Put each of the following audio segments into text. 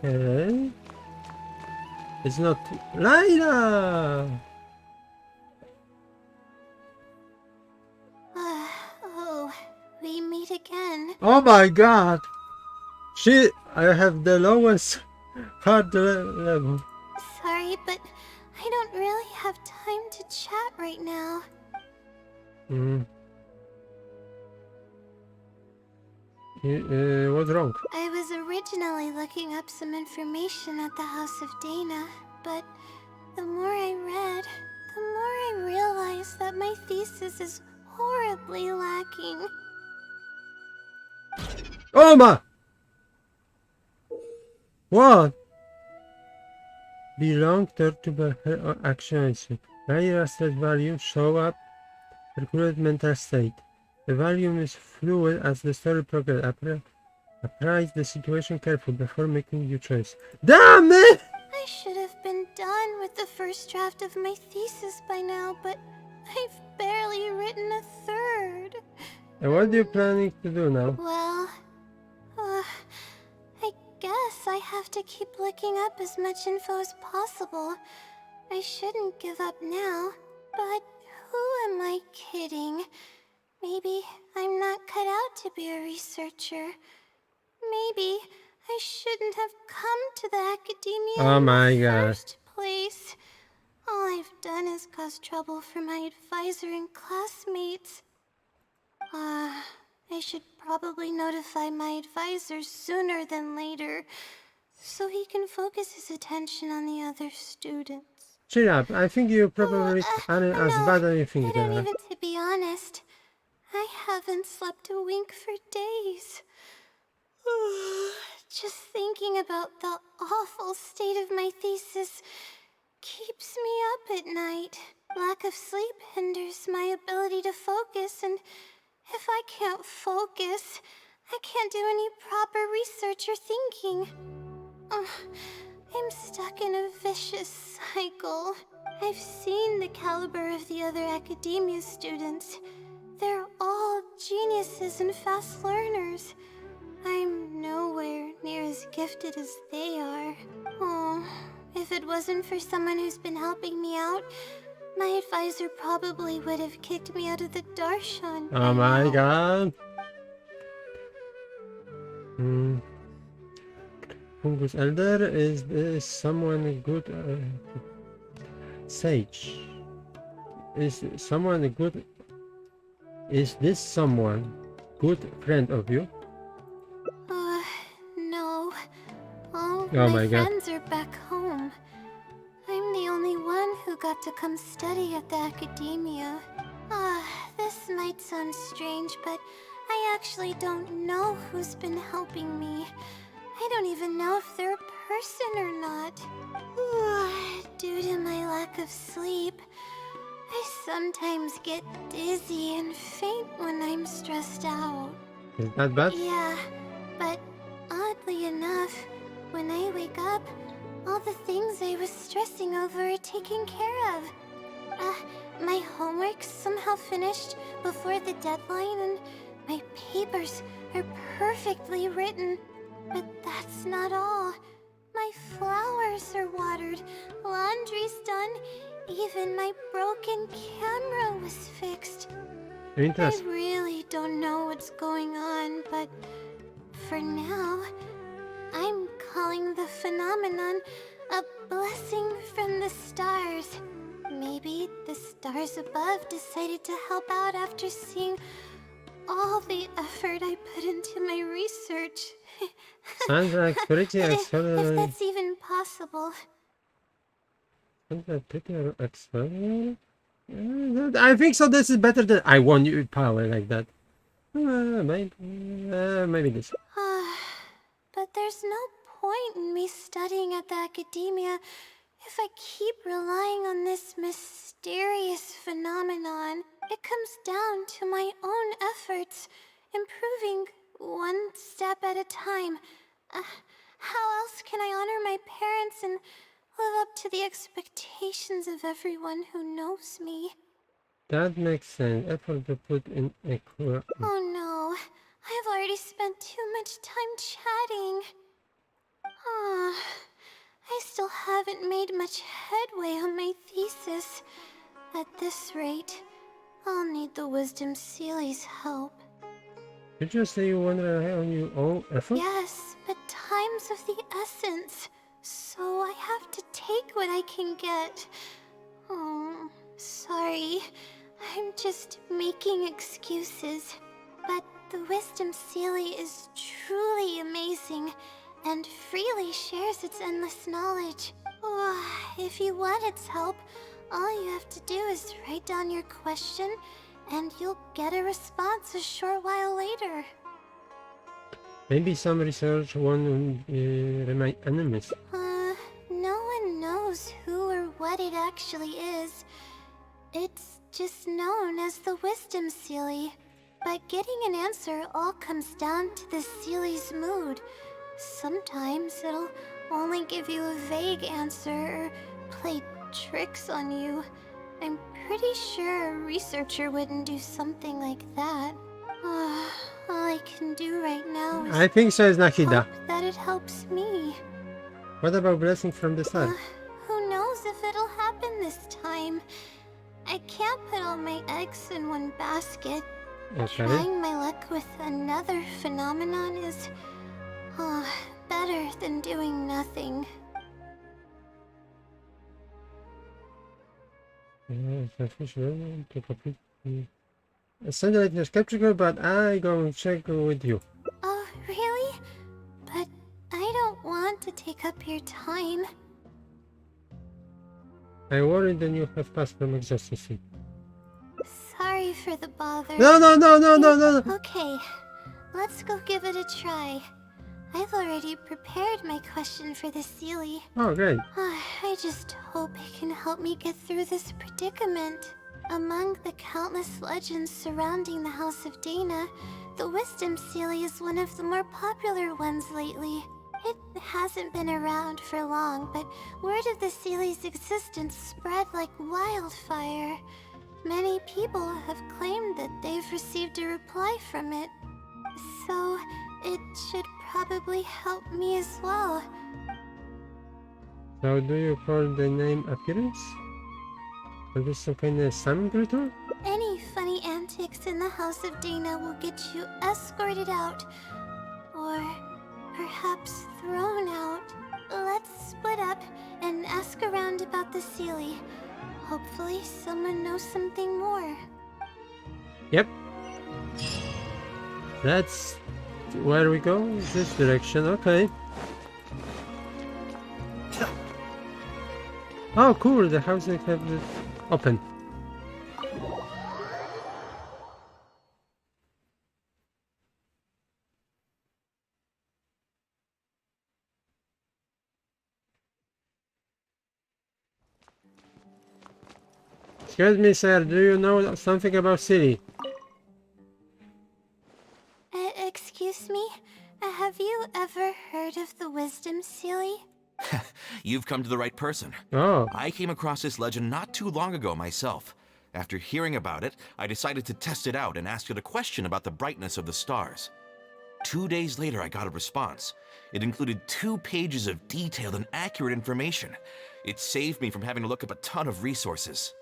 Okay. It's not Layla! Oh, we meet again. Oh my god! I have the lowest heart level. Sorry, but I don't really have time to chat right now. What's wrong? I was originally looking up some information at the House of Dana, but the more I read, the more I realized that my thesis is horribly lacking. Oh my! What? Belong to her actions. Various value show up recurrent mental state. The volume is fluid as the story progresses. Apprise the situation carefully before making your choice. Damn it! I should have been done with the first draft of my thesis by now, but I've barely written a third. And what are you planning to do now? Well, I guess I have to keep looking up as much info as possible. I shouldn't give up now, but who am I kidding? Maybe I'm not cut out to be a researcher. Maybe I shouldn't have come to the academia in the first place. All I've done is cause trouble for my advisor and classmates. I should probably notify my advisor sooner than later, so he can focus his attention on the other students. Cheer up, I think you probably aren't as bad as you think I they don't are. even, to be honest, I haven't slept a wink for days. Just thinking about the awful state of my thesis keeps me up at night. Lack of sleep hinders my ability to focus, and if I can't focus, I can't do any proper research or thinking. I'm stuck in a vicious cycle. I've seen the caliber of the other academia students. They're all geniuses and fast learners. I'm nowhere near as gifted as they are. Oh, if it wasn't for someone who's been helping me out, my advisor probably would have kicked me out of the darshan. Oh my god. Fungus Elder, is this someone good? Sage. Is someone good? Is this someone good friend of you? No. All Oh my my god. friends are back home. I'm the only one who got to come study at the academia. This might sound strange, but I actually don't know who's been helping me. I don't even know if they're a person or not. Due to my lack of sleep, I sometimes get dizzy and faint when I'm stressed out. Is that bad? Yeah, but oddly enough, when I wake up, all the things I was stressing over are taken care of. My homework's somehow finished before the deadline, and my papers are perfectly written. But that's not all. My flowers are watered, laundry's done, even my broken camera was fixed. I really don't know what's going on, but for now, I'm calling the phenomenon a blessing from the stars. Maybe the stars above decided to help out after seeing all the effort I put into my research. Sounds like pretty extraordinary. If that's even possible. Sounds like pretty extraordinary. I think so. This is better than I want you power like that. Maybe this. But there's no point in me studying at the academia if I keep relying on this mysterious phenomenon. It comes down to my own efforts, improving one step at a time. How else can I honor my parents and live up to the expectations of everyone who knows me? That makes sense. Effort to put in a Oh no, I've already spent too much time chatting. haven't made much headway on my thesis. At this rate, I'll need the Wisdom Sealy's help. Did you say you want to rely on your own effort? Yes, but time's of the essence, so I have to take what I can get. Oh, sorry. I'm just making excuses. But the Wisdom Sealy is truly amazing and freely shares its endless knowledge. Oh, if you want its help, all you have to do is write down your question and you'll get a response a short while later. Maybe some research won't remain anonymous. No one knows who or what it actually is. It's just known as the Wisdom Sealy. But getting an answer all comes down to the Sealy's mood. Sometimes it'll only give you a vague answer or play tricks on you. I'm pretty sure a researcher wouldn't do something like that. All I can do right now is I think so is Nahida. hope that it helps me. What about blessing from the start? Who knows if it'll happen this time? I can't put all my eggs in one basket. Okay. Trying my luck with another phenomenon is better than doing nothing. To complete. Send it to skeptical, but I go check with you. Oh, really? But I don't want to take up your time. I worry then you have passed from existence. Sorry for the bother. No. Okay, let's go give it a try. I've already prepared my question for the Sealy. Oh, great. I just hope it can help me get through this predicament. Among the countless legends surrounding the House of Dana, the Wisdom Sealy is one of the more popular ones lately. It hasn't been around for long, but word of the Sealy's existence spread like wildfire. Many people have claimed that they've received a reply from it. So, it should probably help me as well. So do you call the name appearance? Is this some kind of sun greeter? Any funny antics in the House of Dana will get you escorted out. Or perhaps thrown out. Let's split up and ask around about the Sealy. Hopefully someone knows something more. Yep. That's where we go. This direction, okay. Oh, cool. The house they have it open. Excuse me, sir. Do you know something about City? Excuse me? Have you ever heard of the Wisdom Sealy? You've come to the right person. Oh, I came across this legend not too long ago myself. After hearing about it, I decided to test it out and asked it a question about the brightness of the stars. 2 days later, I got a response. It included 2 pages of detailed and accurate information. It saved me from having to look up a ton of resources.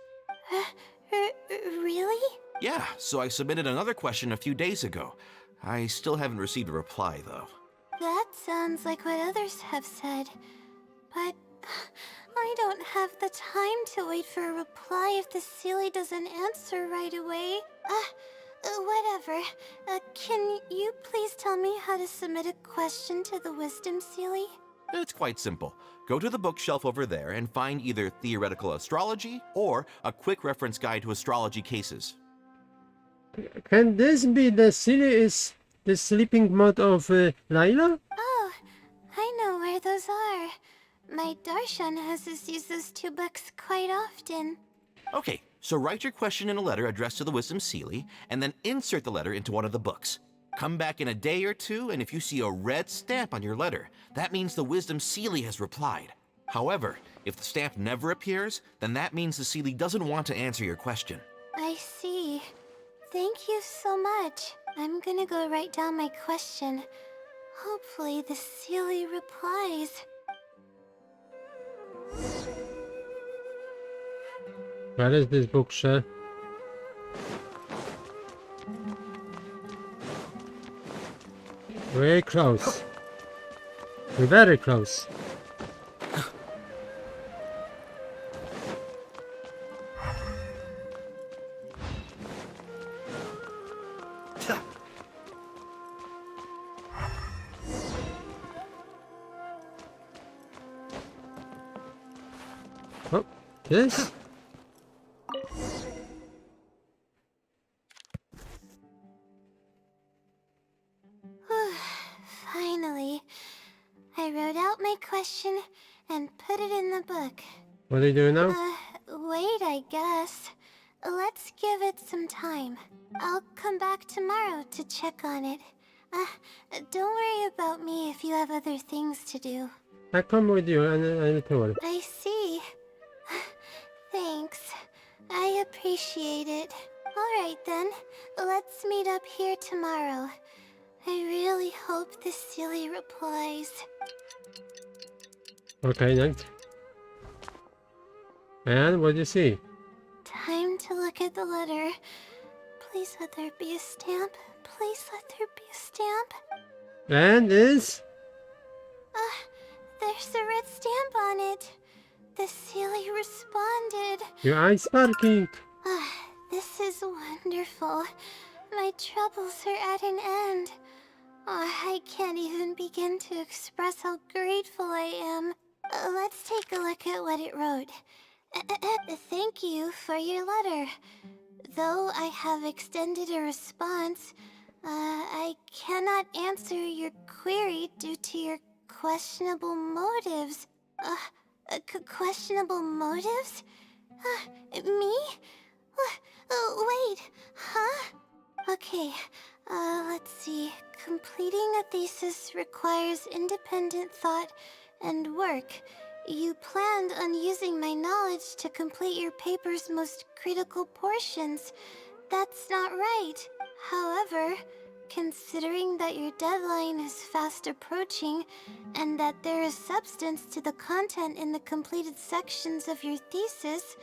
Really? Yeah, so I submitted another question a few days ago. I still haven't received a reply, though. That sounds like what others have said. But I don't have the time to wait for a reply if the Sealy doesn't answer right away. Whatever. Can you please tell me how to submit a question to the Wisdom Sealy? It's quite simple. Go to the bookshelf over there and find either Theoretical Astrology or a quick reference guide to astrology cases. can this be the City is the sleeping mode of Layla? Oh, I know where those are. My Darshan has us use those 2 books quite often. Okay, so write your question in a letter addressed to the Wisdom Sealy, and then insert the letter into one of the books. Come back in a day or 2, and if you see a red stamp on your letter, that means the Wisdom Sealy has replied. However, if the stamp never appears, then that means the Sealy doesn't want to answer your question. I see. Thank you so much. I'm gonna go write down my question. Hopefully the Sealy replies. Where is this bookshelf? Very close. We're very close. Oh, this? Finally, I wrote out my question and put it in the book. What are you doing now? Wait, I guess. Let's give it some time. I'll come back tomorrow to check on it. Don't worry about me if you have other things to do. I come with you and I need to worry. I see. Thanks. I appreciate it. Alright then, let's meet up here tomorrow. I really hope this silly replies. Okay, next. And what do you see? Time to look at the letter. Please let there be a stamp. Please let there be a stamp. And is? There's a red stamp on it. The silly responded. Your eyes sparking. This is wonderful. My troubles are at an end. I can't even begin to express how grateful I am. Let's take a look at what it wrote. Thank you for your letter. Though I have extended a response, I cannot answer your query due to your questionable motives. Questionable motives? Me? Wait, huh? Okay, let's see. Completing a thesis requires independent thought and work. You planned on using my knowledge to complete your paper's most critical portions. That's not right. However, considering that your deadline is fast approaching, and that there is substance to the content in the completed sections of your thesis,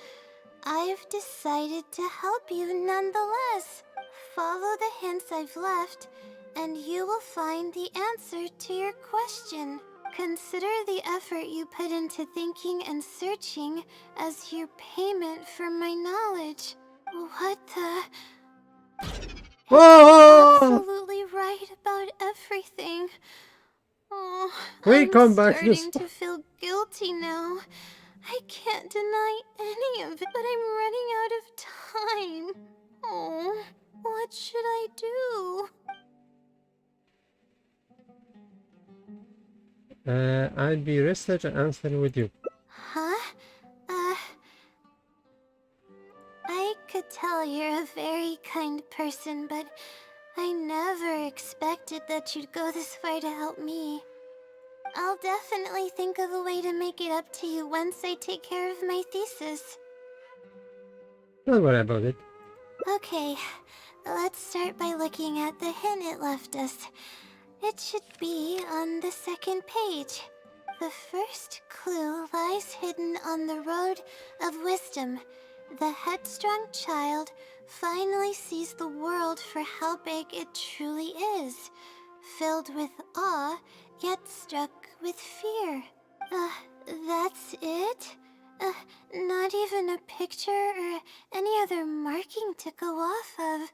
I've decided to help you nonetheless. Follow the hints I've left, and you will find the answer to your question. Consider the effort you put into thinking and searching as your payment for my knowledge. What the... Whoa! Absolutely right about everything. Oh, We I'm come back to this. starting to feel guilty now. I can't deny any of it, but I'm running out of time. Oh, what should I do? I'll be research and answer with you. Huh? I could tell you're a very kind person, but I never expected that you'd go this far to help me. I'll definitely think of a way to make it up to you once I take care of my thesis. Don't worry about it. Okay, let's start by looking at the hint it left us. It should be on the second page. The first clue lies hidden on the road of wisdom. The headstrong child finally sees the world for how big it truly is, filled with awe, yet struck with fear. That's it? Not even a picture or any other marking to go off of.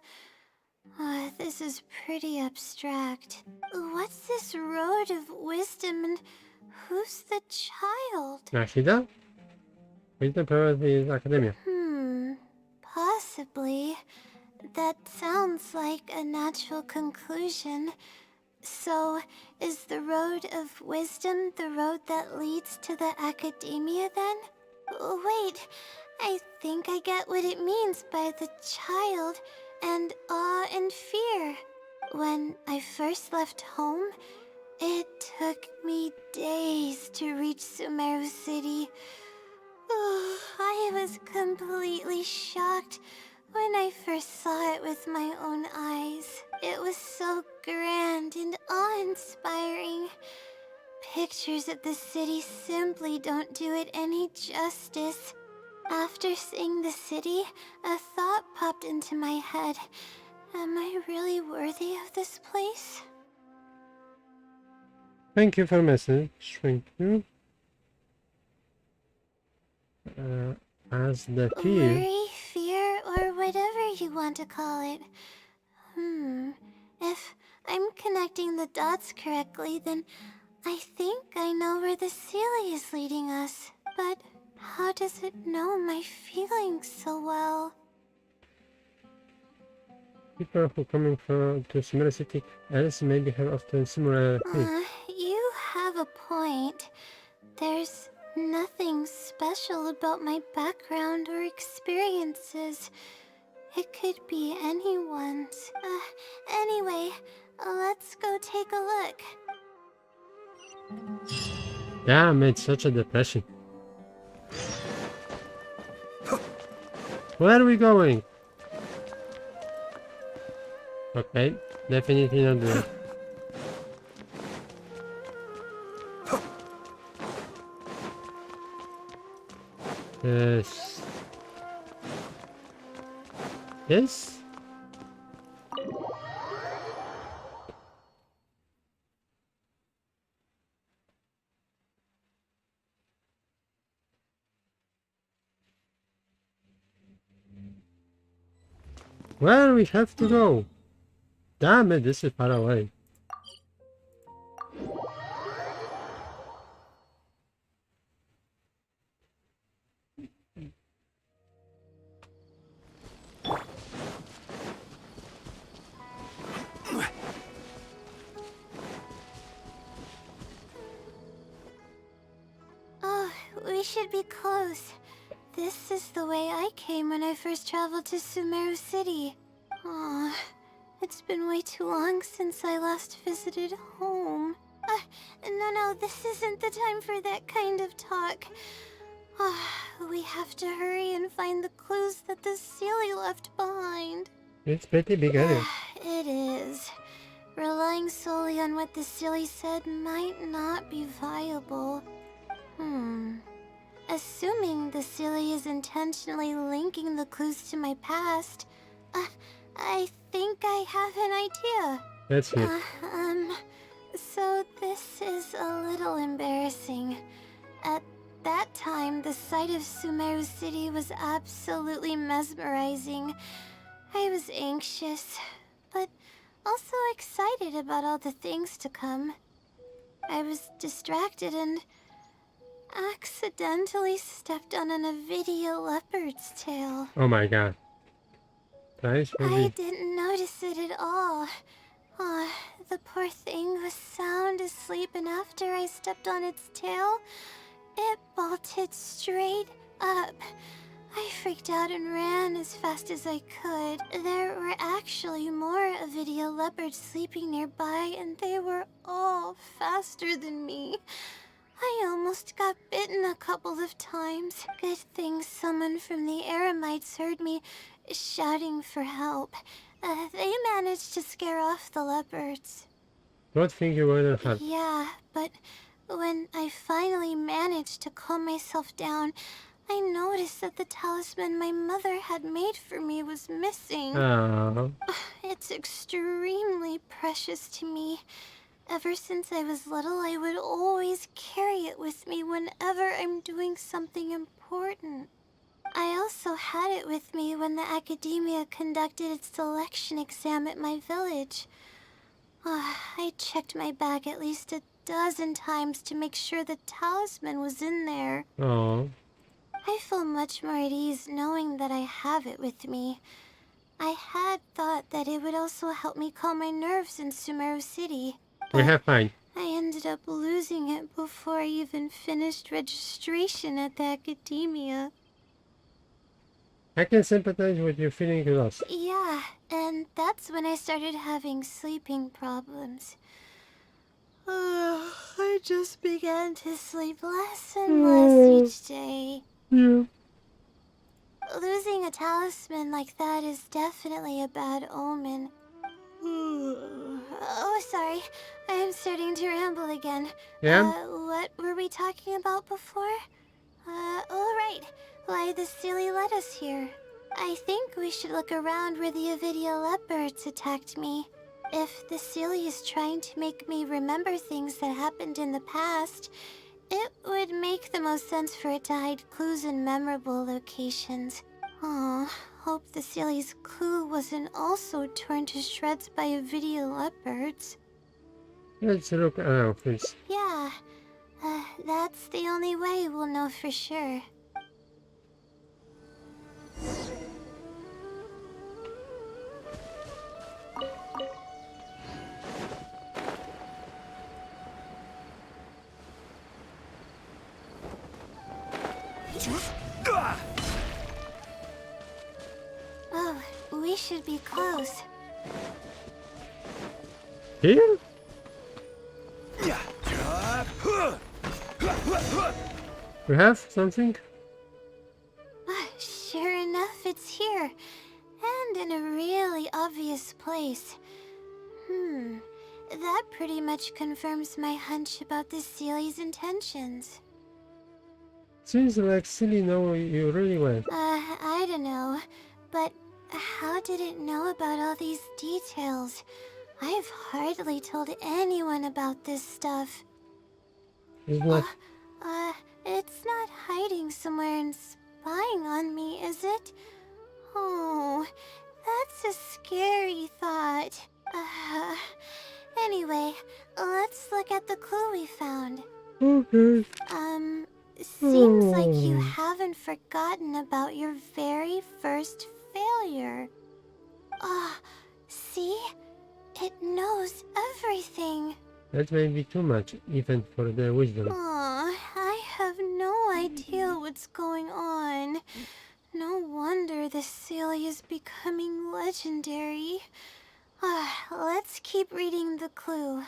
This is pretty abstract. What's this road of wisdom and who's the child? Nashida? Wisdom probably is academia. Possibly. That sounds like a natural conclusion. So, is the road of wisdom the road that leads to the academia then? Wait, I think I get what it means by the child and awe and fear. When I first left home, it took me days to reach Sumeru City. I was completely shocked when I first saw it with my own eyes. It was so grand and awe-inspiring. pictures of the city simply don't do it any justice. After seeing the city, a thought popped into my head. Am I really worthy of this place? Thank you for message. Thank you. As the fear. Worry, fear, or whatever you want to call it. If I'm connecting the dots correctly, then I think I know where the Sealy is leading us. But how does it know my feelings so well? People who coming to similar city else maybe have often similar feelings. You have a point. There's nothing special about my background or experiences. It could be anyone's. Anyway, let's go take a look. Damn, it's such a depression. Where are we going? Okay, definitely not there. Yes. Yes? Where we have to go? Damn it, this is far away. Oh, we should be close. This is the way I came when I first traveled to Sumeru City. Aw, it's been way too long since I last visited home. No, this isn't the time for that kind of talk. We have to hurry and find the clues that the Sealy left behind. It's pretty big area. It is. Relying solely on what the Sealy said might not be viable. Assuming the Sealy is intentionally linking the clues to my past, I think I have an idea. Let's hear. So this is a little embarrassing. At that time, the sight of Sumeru City was absolutely mesmerizing. I was anxious, but also excited about all the things to come. I was distracted and accidentally stepped on an Avidia leopard's tail. Oh my god. Nice, I maybe. didn't notice it at all. The poor thing was sound asleep, and after I stepped on its tail, it bolted straight up. I freaked out and ran as fast as I could. There were actually more Avidia leopards sleeping nearby, and they were all faster than me. I almost got bitten a couple of times. Good thing someone from the Eremites heard me shouting for help. They managed to scare off the leopards. Don't think you would have. Yeah, but when I finally managed to calm myself down, I noticed that the talisman my mother had made for me was missing. Oh. It's extremely precious to me. Ever since I was little, I would always carry it with me whenever I'm doing something important. I also had it with me when the academia conducted its selection exam at my village. I checked my bag at least a dozen times to make sure the talisman was in there. Oh. I feel much more at ease knowing that I have it with me. I had thought that it would also help me calm my nerves in Sumeru City. We have fine. I ended up losing it before I even finished registration at the academia. I can sympathize with you feeling lost. Yeah, and that's when I started having sleeping problems. I just began to sleep less and less each day. Yeah. Losing a talisman like that is definitely a bad omen. Oh, sorry. I'm starting to ramble again. Yeah? What were we talking about before? Oh, right. Why the silly let us here. I think we should look around where the Avidia leopards attacked me. If the silly is trying to make me remember things that happened in the past, it would make the most sense for it to hide clues in memorable locations. Aw, hope the silly's clue wasn't also torn to shreds by Avidia leopards. Let's look around first. Yeah, that's the only way we'll know for sure. Oh, we should be close. Here? We have something? Sure enough, it's here. And in a really obvious place. That pretty much confirms my hunch about the Sealy's intentions. Seems like Silly know you really well. I don't know. But how did it know about all these details? I've hardly told anyone about this stuff. It's not... It's not hiding somewhere and spying on me, is it? Oh, that's a scary thought. Anyway, let's look at the clue we found. Okay. Seems like you haven't forgotten about your very first failure. See? It knows everything. That may be too much, even for their wisdom. I have no idea what's going on. No wonder the Silly is becoming legendary. Let's keep reading the clue.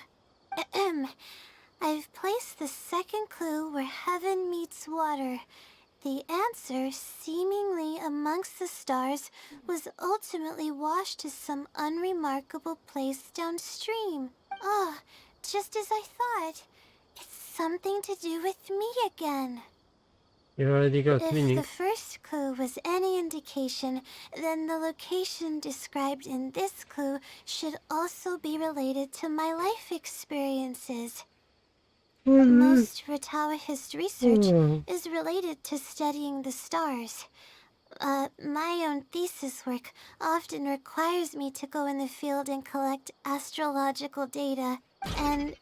I've placed the second clue where heaven meets water. The answer, seemingly amongst the stars, was ultimately washed to some unremarkable place downstream. Just as I thought. It's something to do with me again. You already got If meaning. the first clue was any indication, then the location described in this clue should also be related to my life experiences. Most Ratawahist research is related to studying the stars. My own thesis work often requires me to go in the field and collect astrological data, and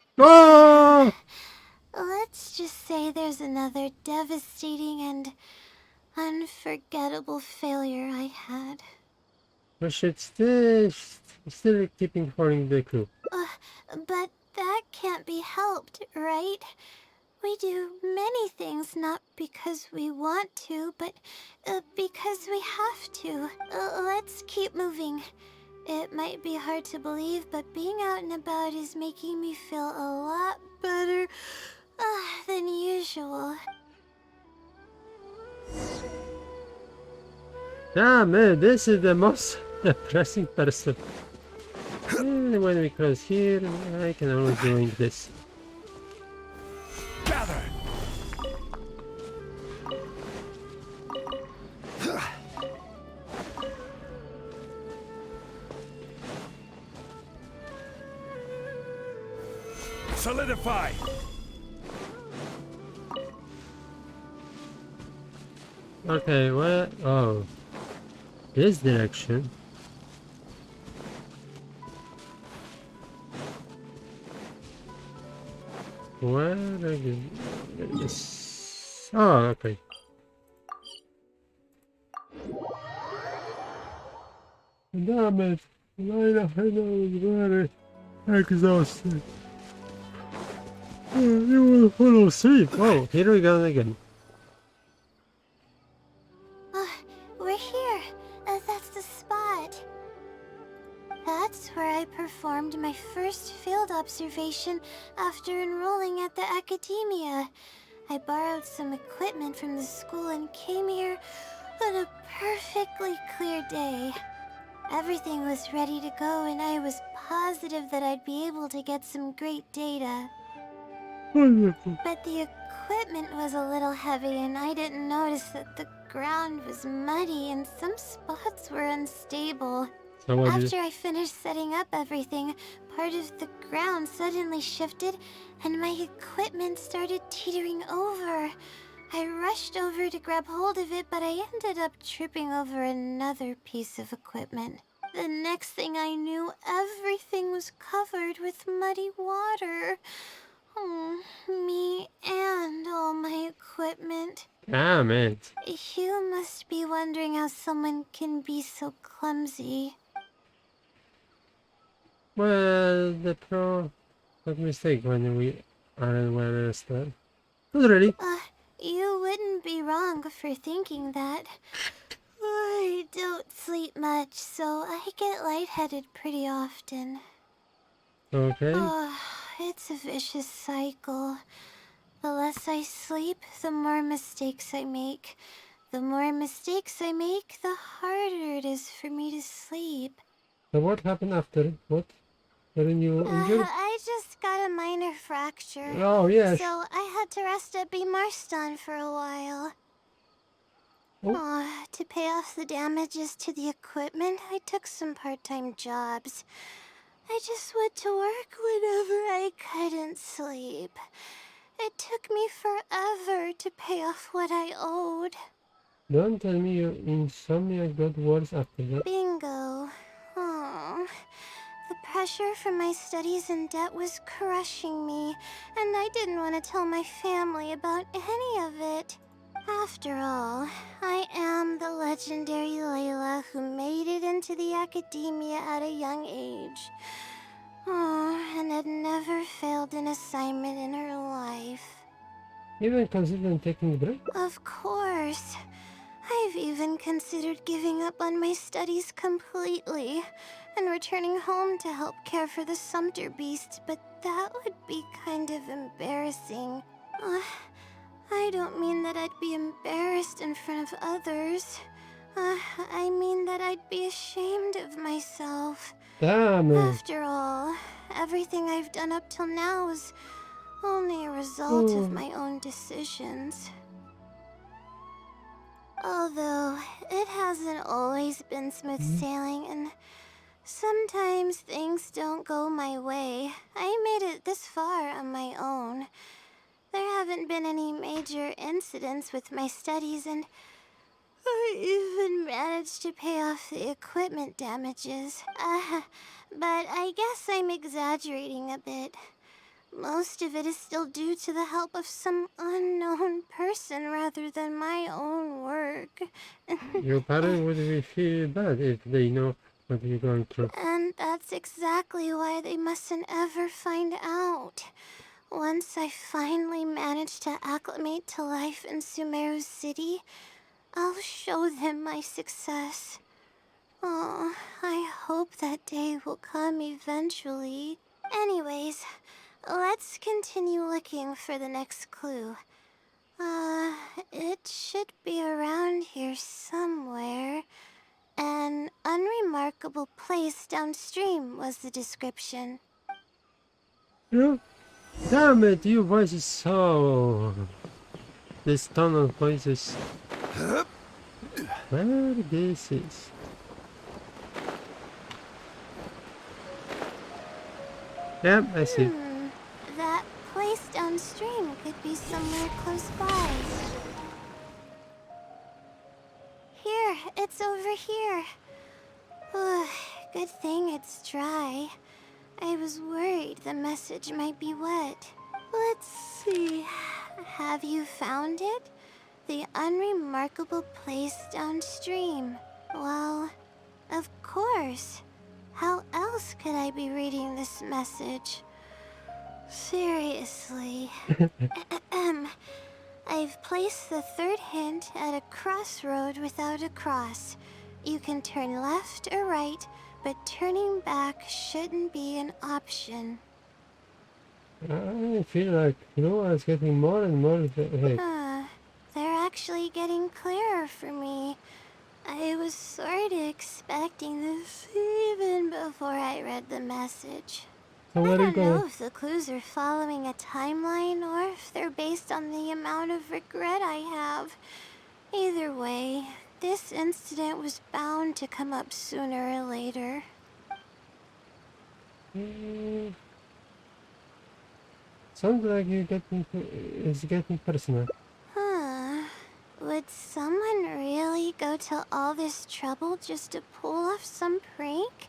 let's just say there's another devastating and unforgettable failure I had. We should still keeping following the clue. But that can't be helped, right? We do many things not because we want to, but because we have to. Let's keep moving. It might be hard to believe, but being out and about is making me feel a lot better than usual. Damn man, this is the most depressing person. And when we cross here, I can always doing this. Gather. Solidify. Okay, where? Oh, this direction. Where is? Oh, okay. Damn it, Layla, I was very exhausted. You will fall asleep. Oh, here we go again. We're here. That's the spot. That's where I performed my first field observation after enrolling at the academia. I borrowed some equipment from the school and came here on a perfectly clear day. Everything was ready to go, and I was positive that I'd be able to get some great data. Wonderful. But the equipment was a little heavy, and I didn't notice that the ground was muddy and some spots were unstable. So what did After I finished setting up everything, part of the ground suddenly shifted and my equipment started teetering over. I rushed over to grab hold of it, but I ended up tripping over another piece of equipment. The next thing I knew, everything was covered with muddy water. Oh, me and all my equipment. Damn it. You must be wondering how someone can be so clumsy. Well, the pro got mistake when we aren't well rested. Not really. You wouldn't be wrong for thinking that. I don't sleep much, so I get lightheaded pretty often. Okay. Oh, it's a vicious cycle. The less I sleep, the more mistakes I make. The more mistakes I make, the harder it is for me to sleep. So what happened after? What? Weren't you injured? I just got a minor fracture. Oh, yes. So I had to rest at B. Marston for a while. Oh. To pay off the damages to the equipment, I took some part-time jobs. I just went to work whenever I couldn't sleep. It took me forever to pay off what I owed. Don't tell me your insomnia got worse after that. Bingo. Oh, the pressure from my studies and debt was crushing me, and I didn't want to tell my family about any of it. After all, I am the legendary Layla who made it into the academia at a young age. Oh, and had never failed an assignment in her life. Even considering taking a break? Of course. I've even considered giving up on my studies completely and returning home to help care for the Sumter beast, but that would be kind of embarrassing. I don't mean that I'd be embarrassed in front of others. I mean that I'd be ashamed of myself. Damn it. After all, everything I've done up till now is only a result of my own decisions. Although, it hasn't always been smooth sailing, and sometimes things don't go my way. I made it this far on my own. There haven't been any major incidents with my studies, and I even managed to pay off the equipment damages. But I guess I'm exaggerating a bit. Most of it is still due to the help of some unknown person rather than my own work. Your parents would feel bad if they know what you're going through. And that's exactly why they mustn't ever find out. Once I finally manage to acclimate to life in Sumeru City, I'll show them my success. Oh, I hope that day will come eventually. Anyways, let's continue looking for the next clue. It should be around here somewhere. An unremarkable place downstream was the description. You know? Damn it, your voice is so... This tone of voice is... Where this is? Yep, I see. That place downstream could be somewhere close by. Here, it's over here. Good thing it's dry. I was worried the message might be wet. Let's see. Have you found it? The unremarkable place downstream. Well, of course. How else could I be reading this message? Seriously. I've placed the third hint at a crossroad without a cross. You can turn left or right, but turning back shouldn't be an option. I feel like, you know, I was getting more and more... Hey. They're actually getting clearer for me. I was sort of expecting this even before I read the message. So I where are you don't know going? if the clues are following a timeline or if they're based on the amount of regret I have. Either way, this incident was bound to come up sooner or later. Mm, sounds like it's getting personal. Huh. Would someone really go to all this trouble just to pull off some prank?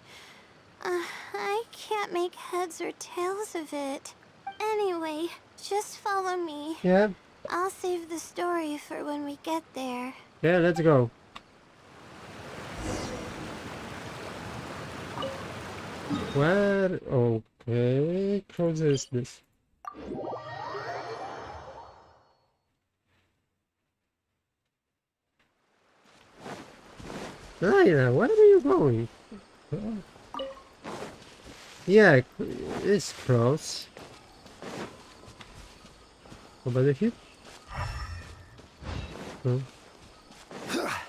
I can't make heads or tails of it. Anyway, just follow me. Yeah, I'll save the story for when we get there. yeah, let's go. Where? Okay, close is this. Layla, where are you going? Oh, yeah, it's close. Over here? No.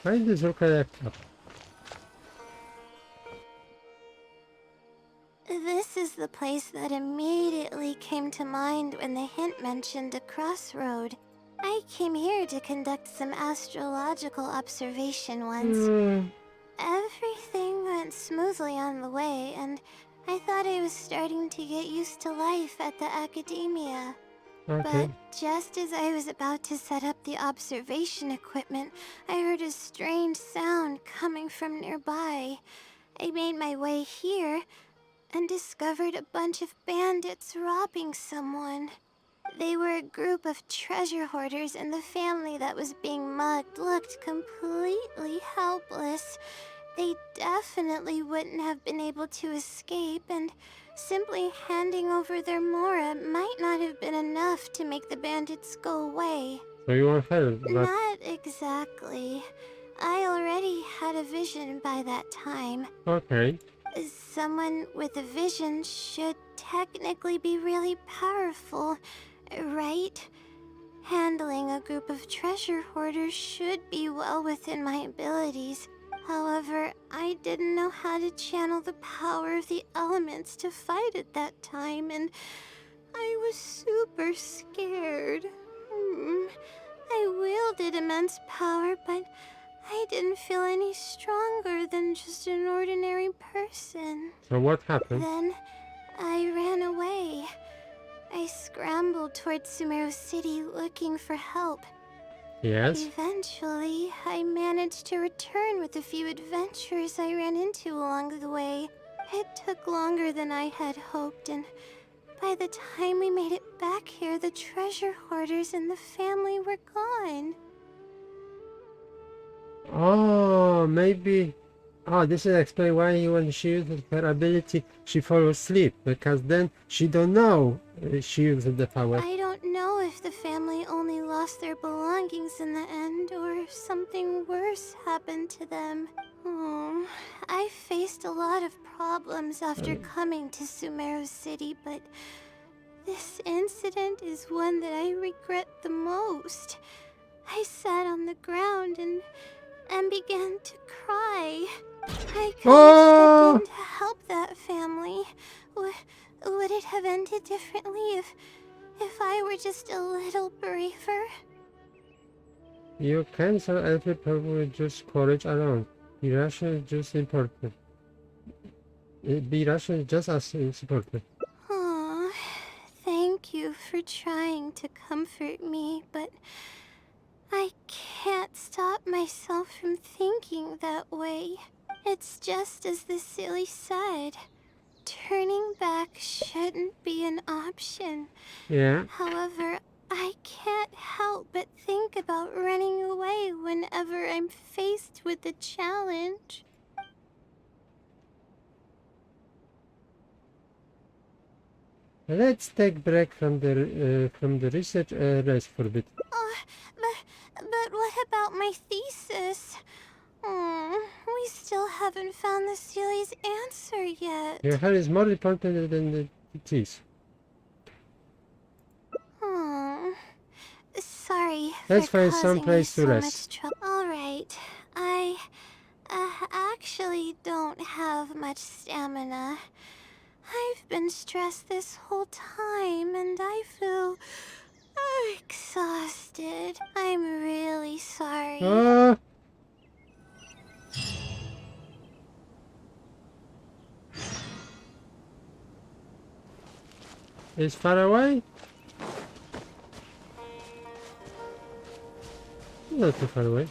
Why is this look like up? This is the place that immediately came to mind when the hint mentioned a crossroad. I came here to conduct some astrological observation once. Hmm, Everything went smoothly on the way, and I thought I was starting to get used to life at the academia. okay. But just as I was about to set up the observation equipment, I heard a strange sound coming from nearby. I made my way here and discovered a bunch of bandits robbing someone. They were a group of treasure hoarders, and the family that was being mugged looked completely helpless. They definitely wouldn't have been able to escape, and simply handing over their Mora might not have been enough to make the bandits go away. So you want help, but Not exactly. I already had a vision by that time. okay. Someone with a vision should technically be really powerful, right? Handling a group of treasure hoarders should be well within my abilities. However, I didn't know how to channel the power of the elements to fight at that time, and I was super scared. I wielded immense power, but I didn't feel any stronger than just an ordinary person. So what happened? Then I ran away. I scrambled towards Sumeru City looking for help. Yes. Eventually, I managed to return with a few adventures I ran into along the way. It took longer than I had hoped, and by the time we made it back here, the treasure hoarders and the family were gone. Oh, maybe. Oh, this will explain why when she uses her ability, she falls asleep, because then she don't know she uses the power. I don't know if the family only lost their belongings in the end, or if something worse happened to them. Oh, I faced a lot of problems after coming to Sumeru City, but this incident is one that I regret the most. I sat on the ground and began to cry. I could have stepped in to help that family. Would it have ended differently if I were just a little braver? You cancel every problem with just courage alone. Be rational is just important. Be rational is just as important. Aw, thank you for trying to comfort me, but I can't stop myself from thinking that way. It's just as the silly said. Turning back shouldn't be an option. Yeah. However, I can't help but think about running away whenever I'm faced with a challenge. Let's take break from the research rest for a bit. But what about my thesis? We still haven't found the Sealy's answer yet. Your health is more important than the teeth. Hmm. Sorry Let's for find causing some you place to so rest. much trouble. All right, I been stressed this whole time, and I feel exhausted. I'm really sorry. It's far away? Not too far away.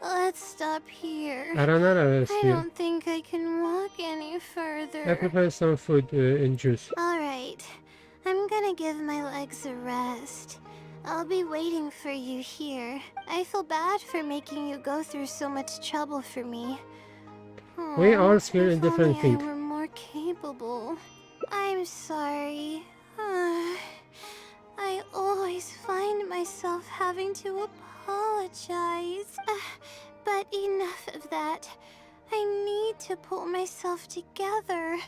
Let's stop here. I don't know. I don't think I can walk any further. I prepare some food and juice. Alright, I'm gonna give my legs a rest. I'll be waiting for you here. I feel bad for making you go through so much trouble for me. We Aw, all skill in if different only things. I were more capable. I'm sorry. I always find myself having to apologize. But enough of that. I need to pull myself together.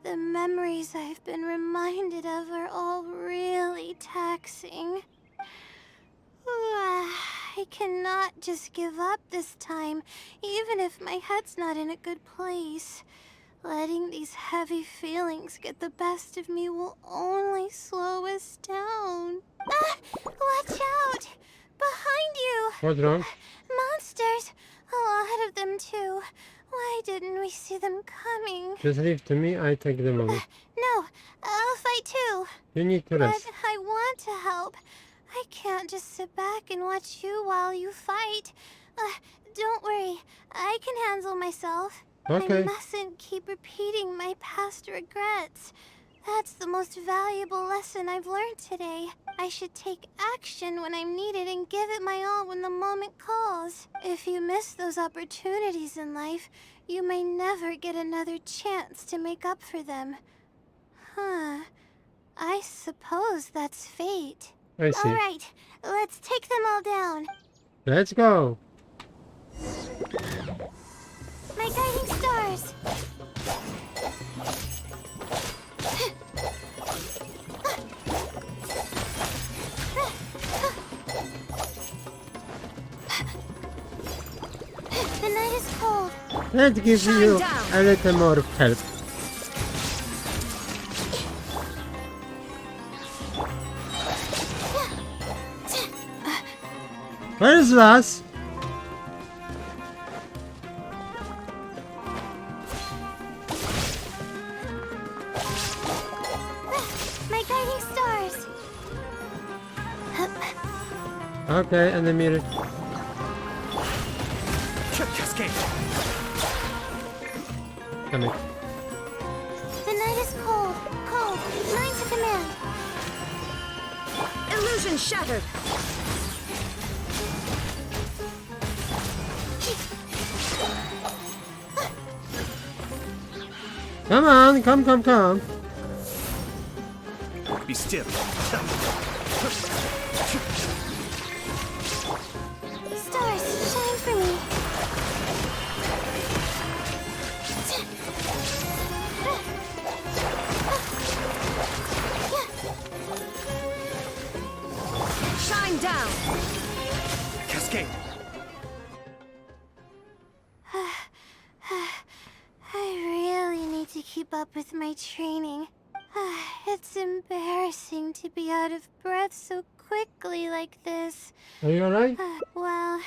The memories I've been reminded of are all really taxing. I cannot just give up this time, even if my head's not in a good place. Letting these heavy feelings get the best of me will only slow us down. Watch out! Behind you! What's wrong? Monsters! A lot of them too. Why didn't we see them coming? Just leave to me, I take them away. No, I'll fight too. You need to But rest. I want to help. I can't just sit back and watch you while you fight. Don't worry, I can handle myself. Okay. I mustn't keep repeating my past regrets. That's the most valuable lesson I've learned today. I should take action when I'm needed and give it my all when the moment calls. If you miss those opportunities in life, you may never get another chance to make up for them. Huh. I suppose that's fate. I see. Alright, let's take them all down. Let's go. My guiding stars! The night is cold. Let's give you a little more help. Where's Lass? My guiding stars. Okay, and the mirror. Cascade. Coming. The night is cold. Cold. Mine to command. Illusion shattered. Come on, come. Be still. Stars, shine for me. Shine down. Cascade. I really need to keep up with my training. It's embarrassing to be out of breath so quickly like this. Are you alright? Well,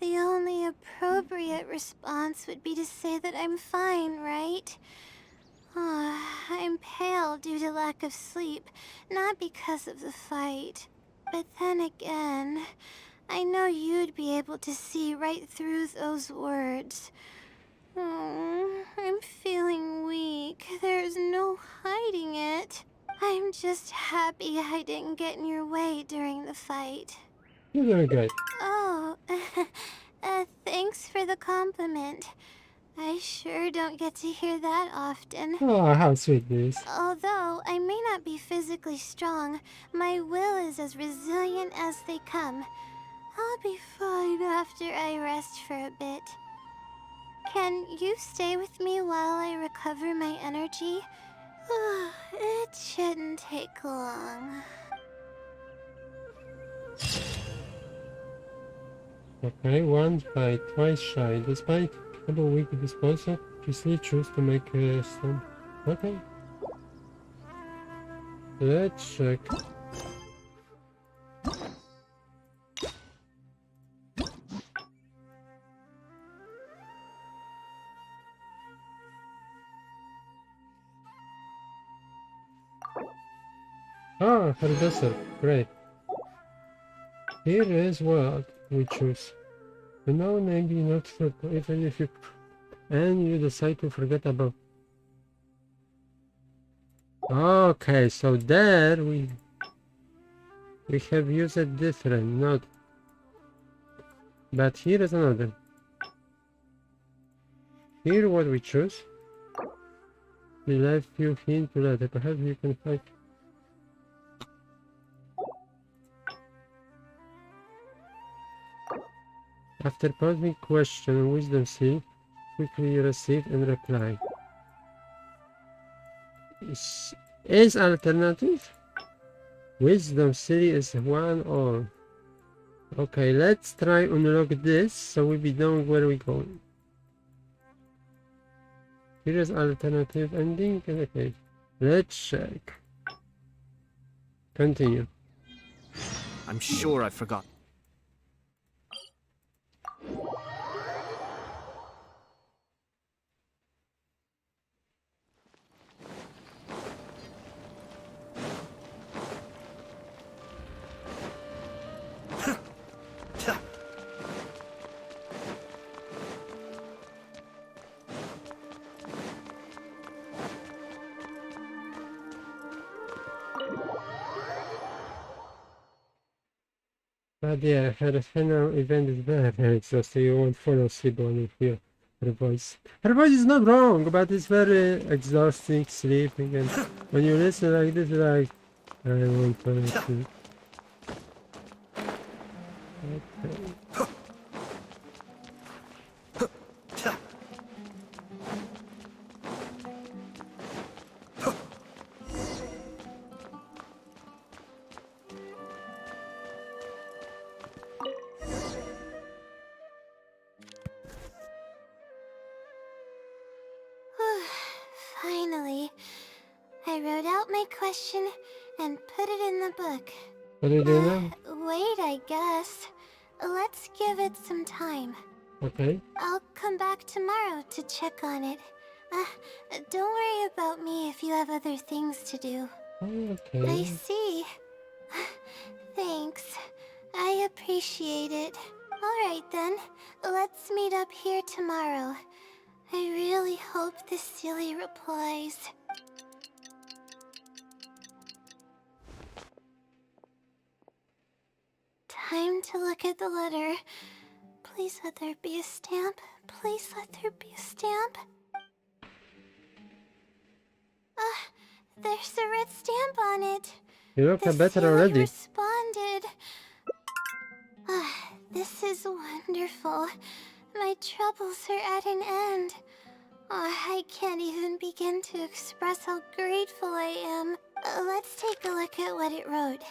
the only appropriate response would be to say that I'm fine, right? I'm pale due to lack of sleep, not because of the fight. But then again, I know you'd be able to see right through those words. I'm feeling weak. There's no hiding it. I'm just happy I didn't get in your way during the fight. You're doing great. Oh, thanks for the compliment. I sure don't get to hear that often. Oh, how sweet this. Although I may not be physically strong, my will is as resilient as they come. I'll be fine after I rest for a bit. Can you stay with me while I recover my energy? It shouldn't take long. Okay, once bite, twice shy. Despite double weak disposal, you still choose to make some. Okay. Let's check. Ah, hairdresser. Great. Here is what we choose. You know, maybe not for even if you and you decide to forget about. Okay, so there we have used a different, not. But here is another. Here what we choose. We left you hint to letter. Perhaps you can find. After posing question, wisdom seal quickly receive and reply. Is alternative? Wisdom seal is one or. Okay, let's try unlock this so we be knowing where we go. Here is alternative ending. Okay, let's check. Continue. I'm sure I forgot. But yeah, her final event is very exhausting. You won't fall asleep when you hear her voice. Her voice is not wrong, but it's very exhausting, sleeping, and when you listen like this, like, I won't fall asleep. Okay. Finally, I wrote out my question and put it in the book. What do you do now? Wait, I guess. Let's give it some time. Okay. I'll come back tomorrow to check on it. Don't worry about me if you have other things to do. I Okay. see. Thanks. I appreciate it. Alright then, let's meet up here tomorrow. I really hope this silly replies. Time to look at the letter. Please let there be a stamp. Please let there be a stamp. There's a red stamp on it. You look The better silly already. responded. This is wonderful. My troubles are at an end. I can't even begin to express how grateful I am. Let's take a look at what it wrote.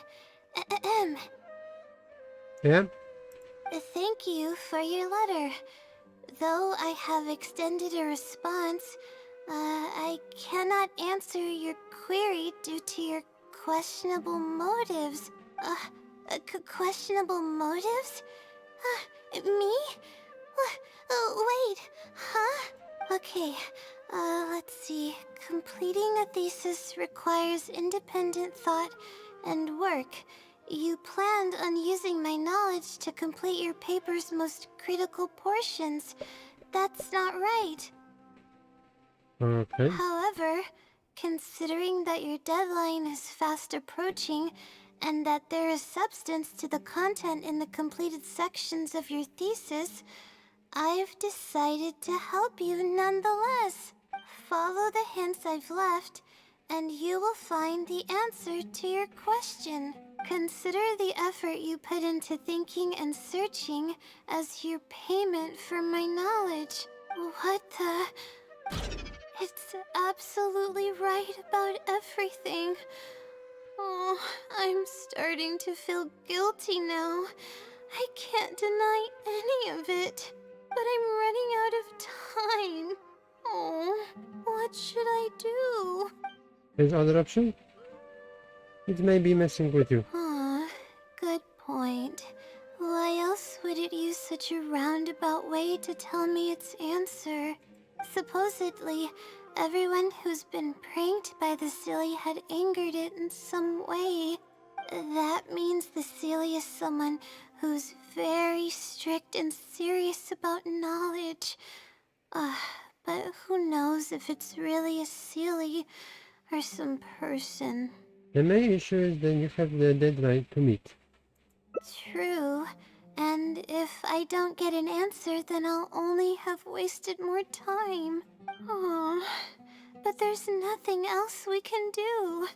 Yeah? Thank you for your letter. Though I have extended a response, I cannot answer your query due to your questionable motives. Questionable motives? Me? Wait, huh? Okay, let's see. Completing a thesis requires independent thought and work. You planned on using my knowledge to complete your paper's most critical portions. That's not right. Okay. However, considering that your deadline is fast approaching, and that there is substance to the content in the completed sections of your thesis, I've decided to help you nonetheless. Follow the hints I've left, and you will find the answer to your question. Consider the effort you put into thinking and searching as your payment for my knowledge. What the? It's absolutely right about everything. Oh, I'm starting to feel guilty now. I can't deny any of it. But I'm running out of time. Oh, what should I do? There's other option? It may be messing with you. Good point. Why else would it use such a roundabout way to tell me its answer? Supposedly, everyone who's been pranked by the Silly had angered it in some way. That means the Silly is someone who's very strict and serious about knowledge. But who knows if it's really a Silly or some person. The main issue is that you have the deadline to meet. True. And if I don't get an answer, then I'll only have wasted more time. Oh, but there's nothing else we can do.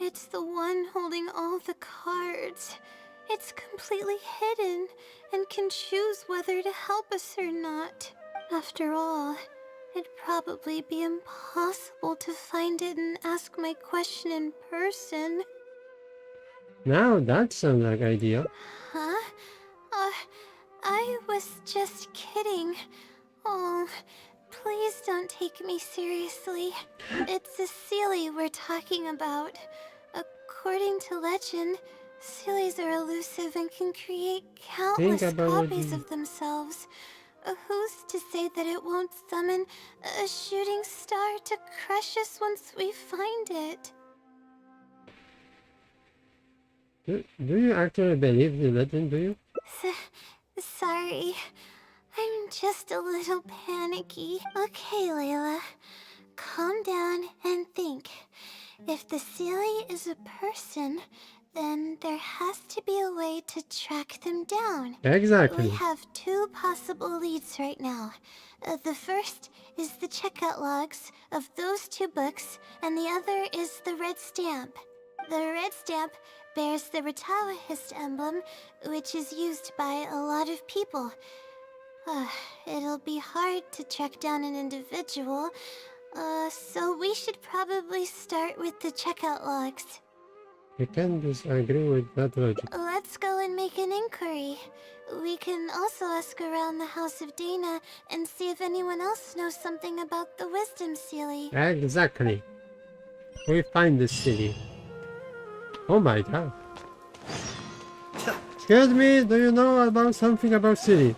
It's the one holding all the cards. It's completely hidden and can choose whether to help us or not. After all, it'd probably be impossible to find it and ask my question in person. Now that sounds like an idea. Huh? I was just kidding. Oh, please don't take me seriously. It's a Seelie we're talking about. According to legend, Seelies are elusive and can create countless about what copies you- of themselves. Who's to say that it won't summon a shooting star to crush us once we find it? Do you actually believe the legend, do you? Sorry. I'm just a little panicky. Okay, Layla. Calm down and think. If the Seelie is a person, then there has to be a way to track them down. Exactly. We have two possible leads right now. The first is the checkout logs of those two books, and the other is the red stamp. The red stamp bears the Ratawahist emblem, which is used by a lot of people. It'll be hard to track down an individual, so we should probably start with the checkout logs. I can't disagree with that logic. Let's go and make an inquiry. We can also ask around the House of Dana and see if anyone else knows something about the Wisdom Seelie. Exactly. We find the city. Oh my god. Excuse me, do you know about something about city?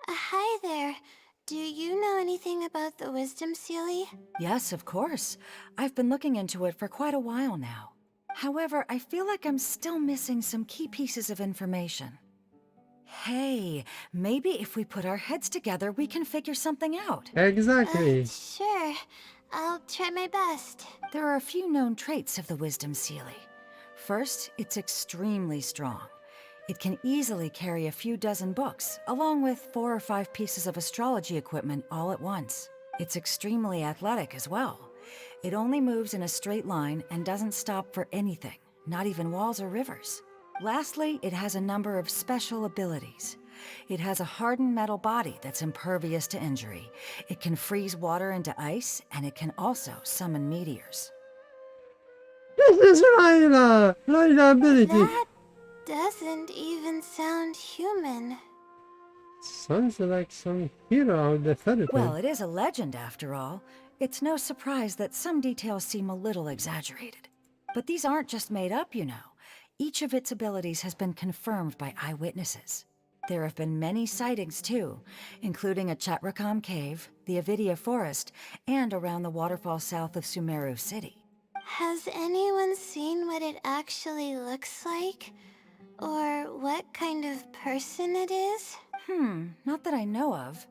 Hi there. Do you know anything about the Wisdom Seelie? Yes, of course. I've been looking into it for quite a while now. However, I feel like I'm still missing some key pieces of information. Hey, maybe if we put our heads together, we can figure something out. Exactly. Sure. I'll try my best. There are a few known traits of the Wisdom Seelie. First, it's extremely strong. It can easily carry a few dozen books, along with 4 or 5 pieces of astrology equipment all at once. It's extremely athletic as well. It only moves in a straight line and doesn't stop for anything, not even walls or rivers. Lastly, it has a number of special abilities. It has a hardened metal body that's impervious to injury. It can freeze water into ice, and it can also summon meteors. This is Layla! Layla ability! That doesn't even sound human. Sounds like some hero out of the fairy tale. Well, it is a legend after all. It's no surprise that some details seem a little exaggerated. But these aren't just made up, you know. Each of its abilities has been confirmed by eyewitnesses. There have been many sightings too, including a Chatrakam cave, the Avidia forest, and around the waterfall south of Sumeru City. Has anyone seen what it actually looks like? Or what kind of person it is? Not that I know of.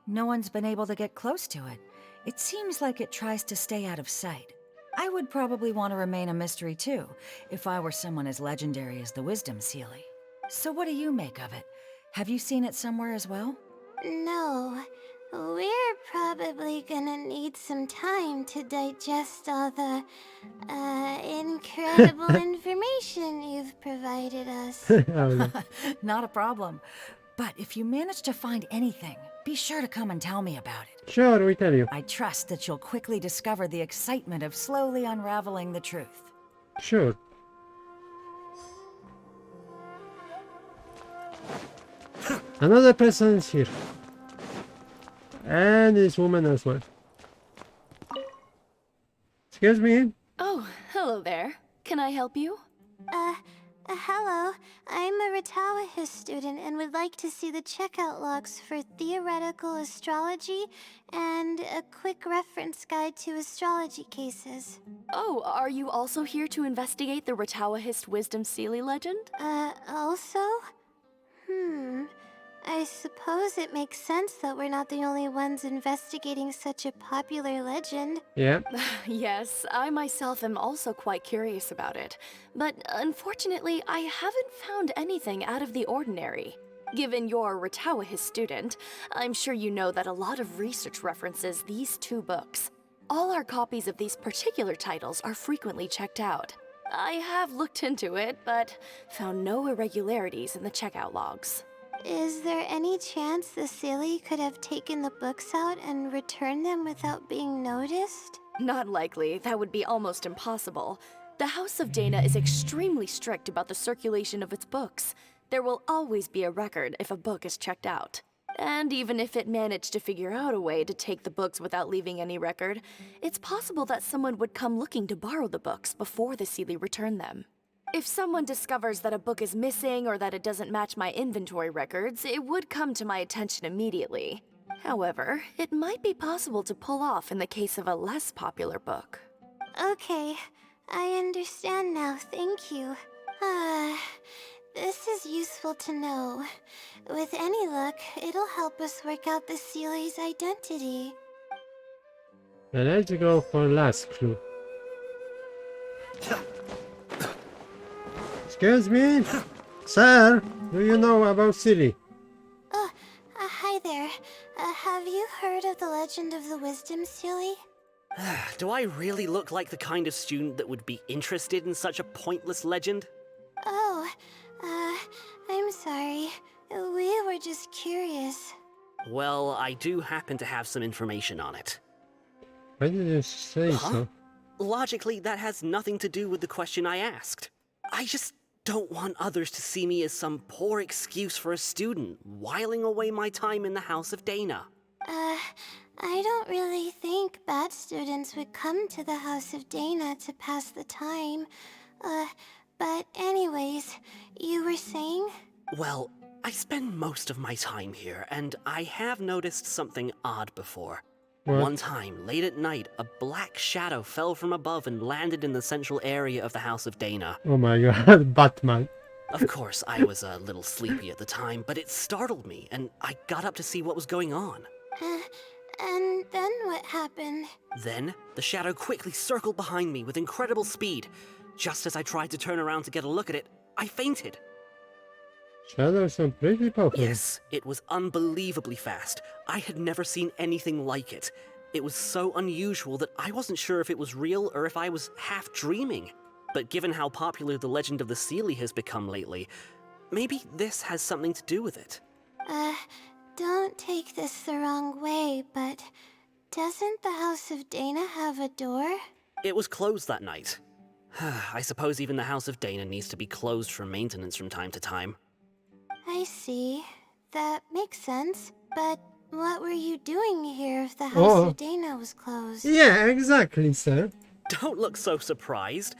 No one's been able to get close to it. It seems like it tries to stay out of sight. I would probably want to remain a mystery too, if I were someone as legendary as the Wisdom Seelie. So what do you make of it? Have you seen it somewhere as well? No. We're probably gonna need some time to digest all the, incredible information you've provided us. Habla. Not a problem. But if you manage to find anything, be sure to come and tell me about it. Sure, we tell you. I trust that you'll quickly discover the excitement of slowly unraveling the truth. Sure. Another person is here. And this woman as well. Excuse me? Oh, hello there. Can I help you? Hello. I'm a Ratawahist student and would like to see the checkout logs for theoretical astrology and a quick reference guide to astrology cases. Oh, are you also here to investigate the Ratawahist Wisdom Sealy legend? Also? I suppose it makes sense that we're not the only ones investigating such a popular legend. Yeah. Yes, I myself am also quite curious about it. But unfortunately, I haven't found anything out of the ordinary. Given you're a Ratawahist student, I'm sure you know that a lot of research references these two books. All our copies of these particular titles are frequently checked out. I have looked into it, but found no irregularities in the checkout logs. Is there any chance the Sealy could have taken the books out and returned them without being noticed? Not likely. That would be almost impossible. The House of Dana is extremely strict about the circulation of its books. There will always be a record if a book is checked out. And even if it managed to figure out a way to take the books without leaving any record, it's possible that someone would come looking to borrow the books before the Sealy returned them. If someone discovers that a book is missing or that it doesn't match my inventory records, it would come to my attention immediately. However, it might be possible to pull off in the case of a less popular book. Okay, I understand now, thank you. This is useful to know. With any luck, it'll help us work out the Sealy's identity. Now let's go for last clue. Excuse me? Sir, do you know about Silly? Hi there. Have you heard of the legend of the Wisdom Sealy? Do I really look like the kind of student that would be interested in such a pointless legend? Oh, I'm sorry. We were just curious. Well, I do happen to have some information on it. Why did you say so? Logically, that has nothing to do with the question I asked. I just don't want others to see me as some poor excuse for a student whiling away my time in the House of Dana. I don't really think bad students would come to the House of Dana to pass the time. But anyways, you were saying? Well, I spend most of my time here, and I have noticed something odd before. What? One time, late at night, a black shadow fell from above and landed in the central area of the House of Dana. Oh my god, Batman. Of course, I was a little sleepy at the time, but it startled me, and I got up to see what was going on. And then what happened? Then, the shadow quickly circled behind me with incredible speed. Just as I tried to turn around to get a look at it, I fainted. Shadows are pretty powerful. Yes, it was unbelievably fast. I had never seen anything like it. It was so unusual that I wasn't sure if it was real or if I was half dreaming. But given how popular the legend of the Sealy has become lately, maybe this has something to do with it. Don't take this the wrong way, but doesn't the House of Dana have a door? It was closed that night. I suppose even the House of Dana needs to be closed for maintenance from time to time. I see. That makes sense. But what were you doing here if the House Oh. of Dana was closed? Yeah, exactly, sir. Don't look so surprised.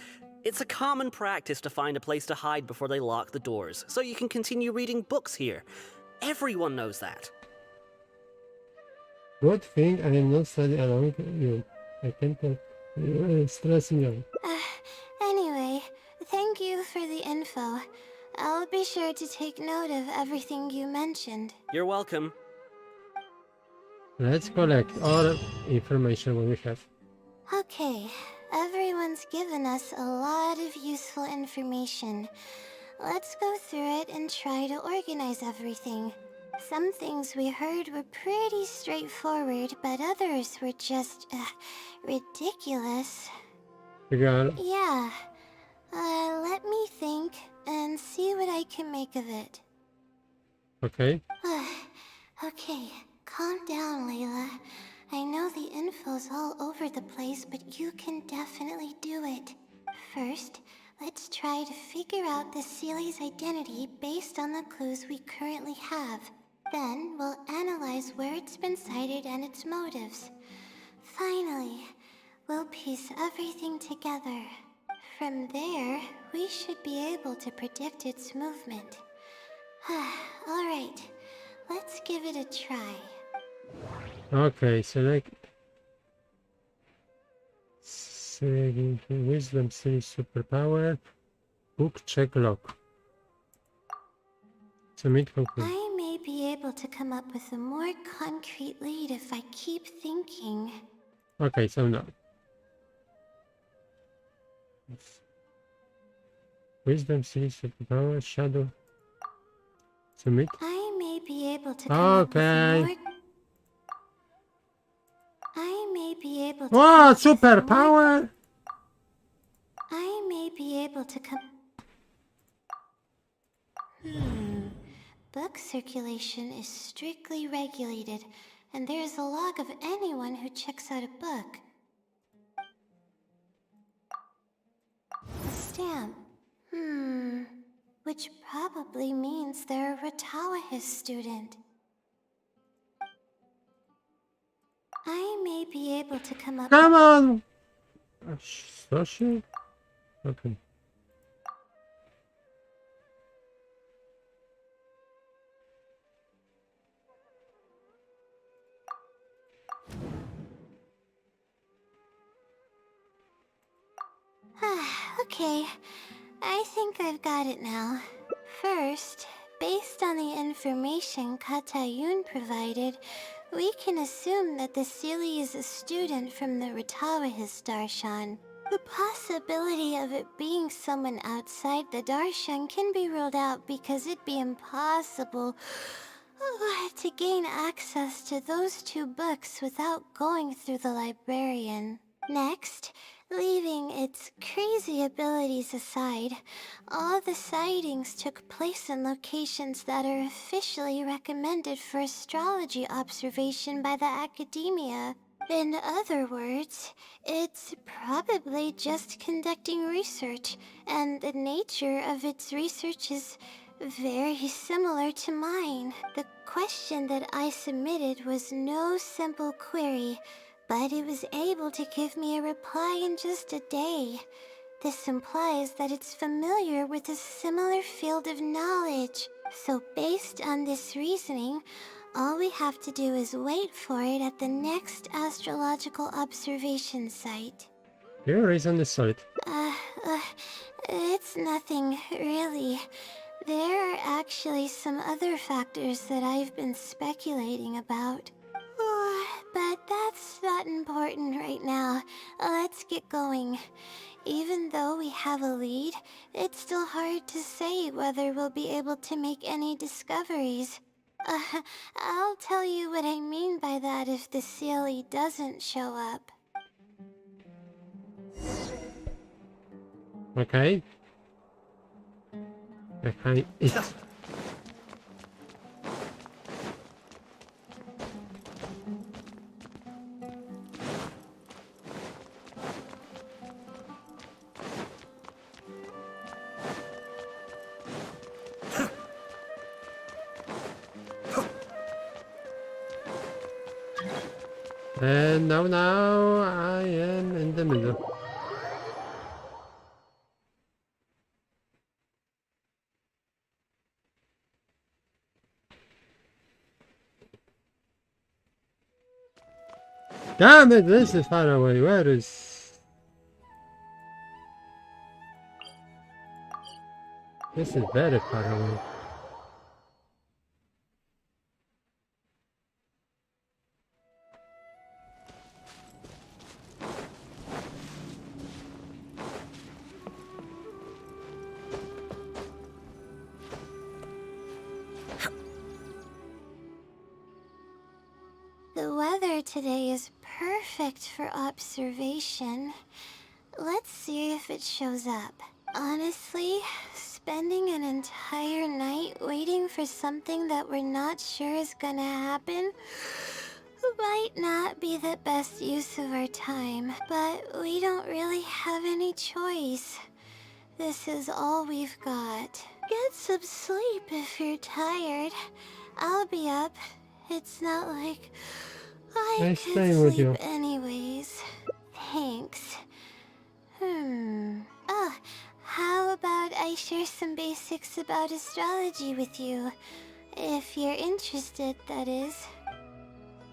It's a common practice to find a place to hide before they lock the doors, so you can continue reading books here. Everyone knows that. Good thing I am not studying along you. I can't stress me out. Anyway, thank you for the info. I'll be sure to take note of everything you mentioned. You're welcome. Let's collect all information we have. Okay, everyone's given us a lot of useful information. Let's go through it and try to organize everything. Some things we heard were pretty straightforward, but others were just ridiculous. Girl. Yeah. Let me think and see what I can make of it. Okay. Okay, calm down, Layla. I know the info's all over the place, but you can definitely do it. First, let's try to figure out the Sealy's identity based on the clues we currently have. Then, we'll analyze where it's been sighted and its motives. Finally, we'll piece everything together. From there, we should be able to predict its movement. Alright, let's give it a try. Okay, select wisdom series superpower. Book check lock. Submit conclusion. I may be able to come up with a more concrete lead if I keep thinking. Okay, so now. Wisdom series superpower. Shadow. Submit. I may be able to come up with a Okay. more... I may be able to Wow, come up with a more... superpower! I may be able to come... Book circulation is strictly regulated, and there is a log of anyone who checks out a book. A stamp. Which probably means they're a Ratawahis student. I may be able to come up... Come on! Social? Okay. Okay, I think I've got it now. First, based on the information Katayun provided, we can assume that the Sealy is a student from the Ratawahis Darshan. The possibility of it being someone outside the Darshan can be ruled out because it'd be impossible to gain access to those two books without going through the librarian. Next, leaving its crazy abilities aside, all the sightings took place in locations that are officially recommended for astrology observation by the academia. In other words, it's probably just conducting research, and the nature of its research is very similar to mine. The question that I submitted was no simple query, but it was able to give me a reply in just a day. This implies that it's familiar with a similar field of knowledge. So based on this reasoning, all we have to do is wait for it at the next astrological observation site. Here is on the site. It's nothing, really. There are actually some other factors that I've been speculating about. But that's not important right now. Let's get going. Even though we have a lead, it's still hard to say whether we'll be able to make any discoveries. I'll tell you what I mean by that if the Sealy doesn't show up. Okay. Okay. And now I am in the middle. Damn it, this is far away. Where is... This is very far away. The weather weather today is perfect for observation. Let's see if it shows up. Honestly, spending an entire night waiting for something that we're not sure is gonna happen might not be the best use of our time, but we don't really have any choice. This is all we've got. Get some sleep if you're tired. I'll be up. It's not like I Nice could playing with sleep you. anyways. Thanks. Oh, how about I share some basics about astrology with you? If you're interested, that is.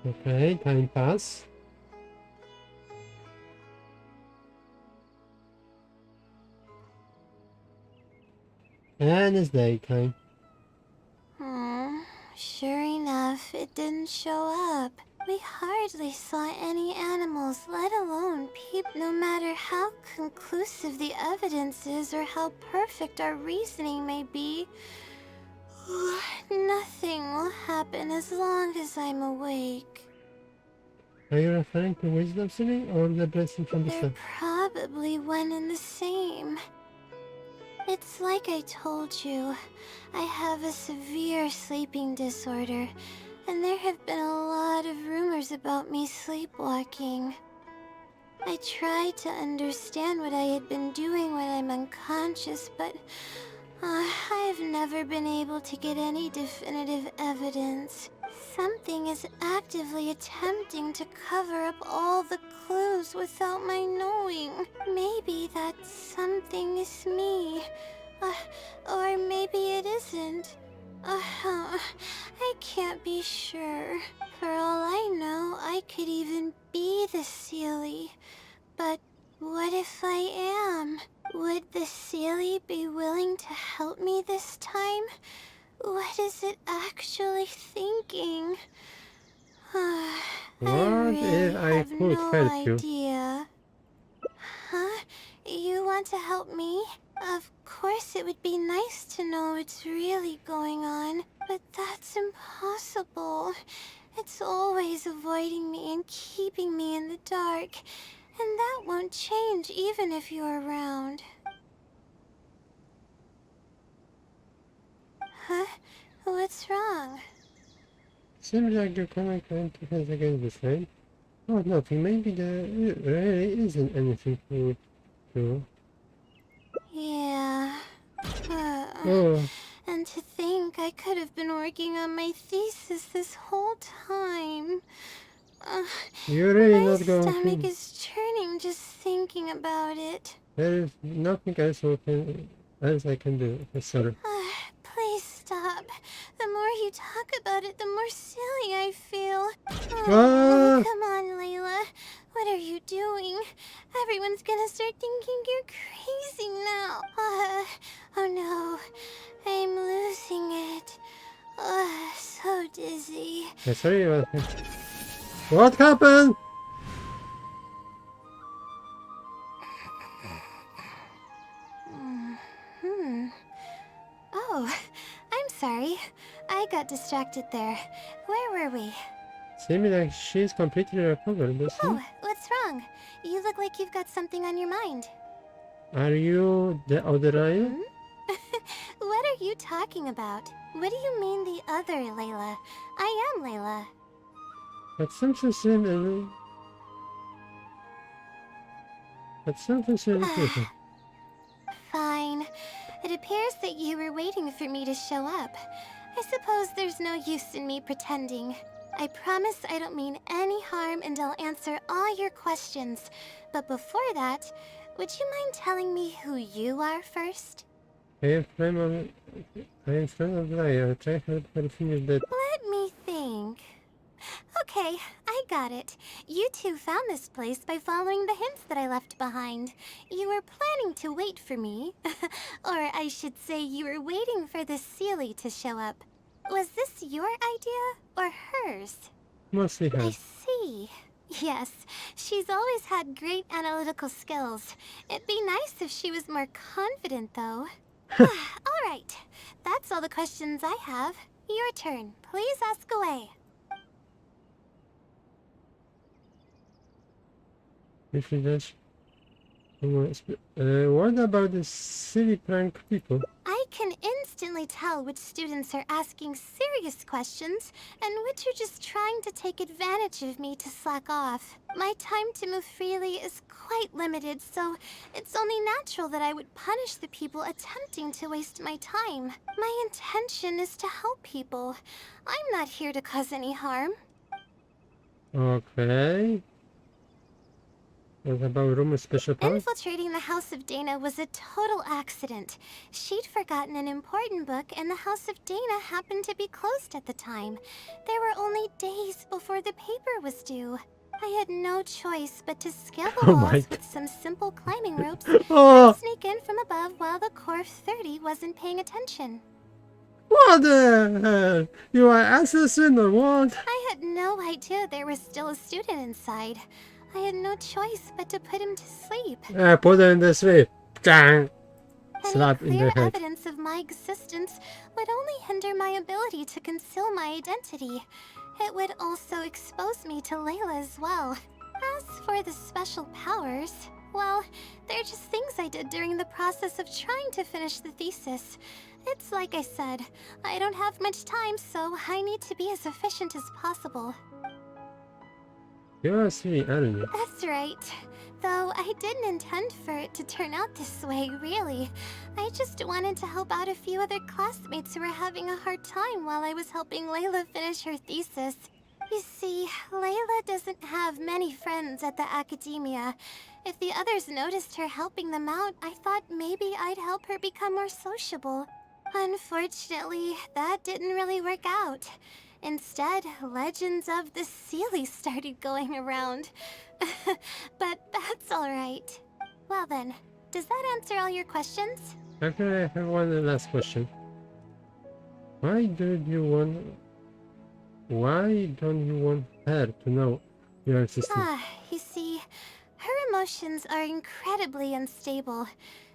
Okay, time pass. And it's daytime. Sure enough, it didn't show up. We hardly saw any animals, let alone people. No matter how conclusive the evidence is or how perfect our reasoning may be, nothing will happen as long as I'm awake. Are you referring to wisdom ceiling or the blessing from the They're sun? probably one and the same. It's like I told you, I have a severe sleeping disorder, and there have been a lot of rumors about me sleepwalking. I tried to understand what I had been doing when I'm unconscious, but I've never been able to get any definitive evidence. Something is actively attempting to cover up all the clues without my knowing. Maybe that something is me. Or maybe it isn't. I can't be sure. For all I know, I could even be the Sealy. But what if I am? Would the Sealy be willing to help me this time? What is it actually thinking? I What really if I have could no help you? idea. Huh? You want to help me? Of course, it would be nice to know what's really going on, but that's impossible. It's always avoiding me and keeping me in the dark, and that won't change even if you're around. Huh? What's wrong? Seems like you're coming against the same. Oh, nothing. Maybe there really isn't anything to do. Yeah. Oh, And to think I could have been working on my thesis this whole time. you're really My not going stomach to. is churning just thinking about it. There is nothing else I can do. Sorry. Please stop. The more you talk about it, the more silly I feel. Ah! Come on, Layla. What are you doing? Everyone's gonna start thinking you're crazy now. Oh no. I'm losing it. So dizzy. Sorry about that. What happened? Oh, I'm sorry. I got distracted there. Where were we? Seems like she's completely recovered, doesn't Oh, what's wrong? You look like you've got something on your mind. Are you the other Ryan? What are you talking about? What do you mean the other Layla? I am Layla. But something seems different. Fine. It appears that you were waiting for me to show up. I suppose there's no use in me pretending. I promise I don't mean any harm and I'll answer all your questions. But before that, would you mind telling me who you are first? I am friend of Layla. Try her finish that. Let me think. Okay, I got it. You two found this place by following the hints that I left behind. You were planning to wait for me. Or I should say you were waiting for the Sealy to show up. Was this your idea or hers? Mostly her. I see. Yes, she's always had great analytical skills. It'd be nice if she was more confident, though. All right, that's all the questions I have. Your turn. Please ask away. If you just... what about the silly prank people? I can instantly tell which students are asking serious questions and which are just trying to take advantage of me to slack off. My time to move freely is quite limited, so it's only natural that I would punish the people attempting to waste my time. My intention is to help people. I'm not here to cause any harm. Okay. What about room special power? Infiltrating the House of Dana was a total accident. She'd forgotten an important book, and the House of Dana happened to be closed at the time. There were only days before the paper was due. I had no choice but to scale the Oh my walls God. with some simple climbing ropes Oh! and sneak in from above while the core of 30 wasn't paying attention. What the hell? You are assassin or what? I had no idea there was still a student inside. I had no choice but to put him to sleep. Put her in the sleep. Dang! Any Slap in the clear head. evidence of my existence would only hinder my ability to conceal my identity. It would also expose me to Layla as well. As for the special powers, well, they're just things I did during the process of trying to finish the thesis. It's like I said, I don't have much time, so I need to be as efficient as possible. You're a silly enemy. That's right. Though I didn't intend for it to turn out this way, really. I just wanted to help out a few other classmates who were having a hard time while I was helping Layla finish her thesis. You see, Layla doesn't have many friends at the academia. If the others noticed her helping them out, I thought maybe I'd help her become more sociable. Unfortunately, that didn't really work out. Instead, legends of the Sealy started going around. But that's alright. Well then, does that answer all your questions? Actually, I have one last question. Why don't you want her to know your existence? You see, her emotions are incredibly unstable.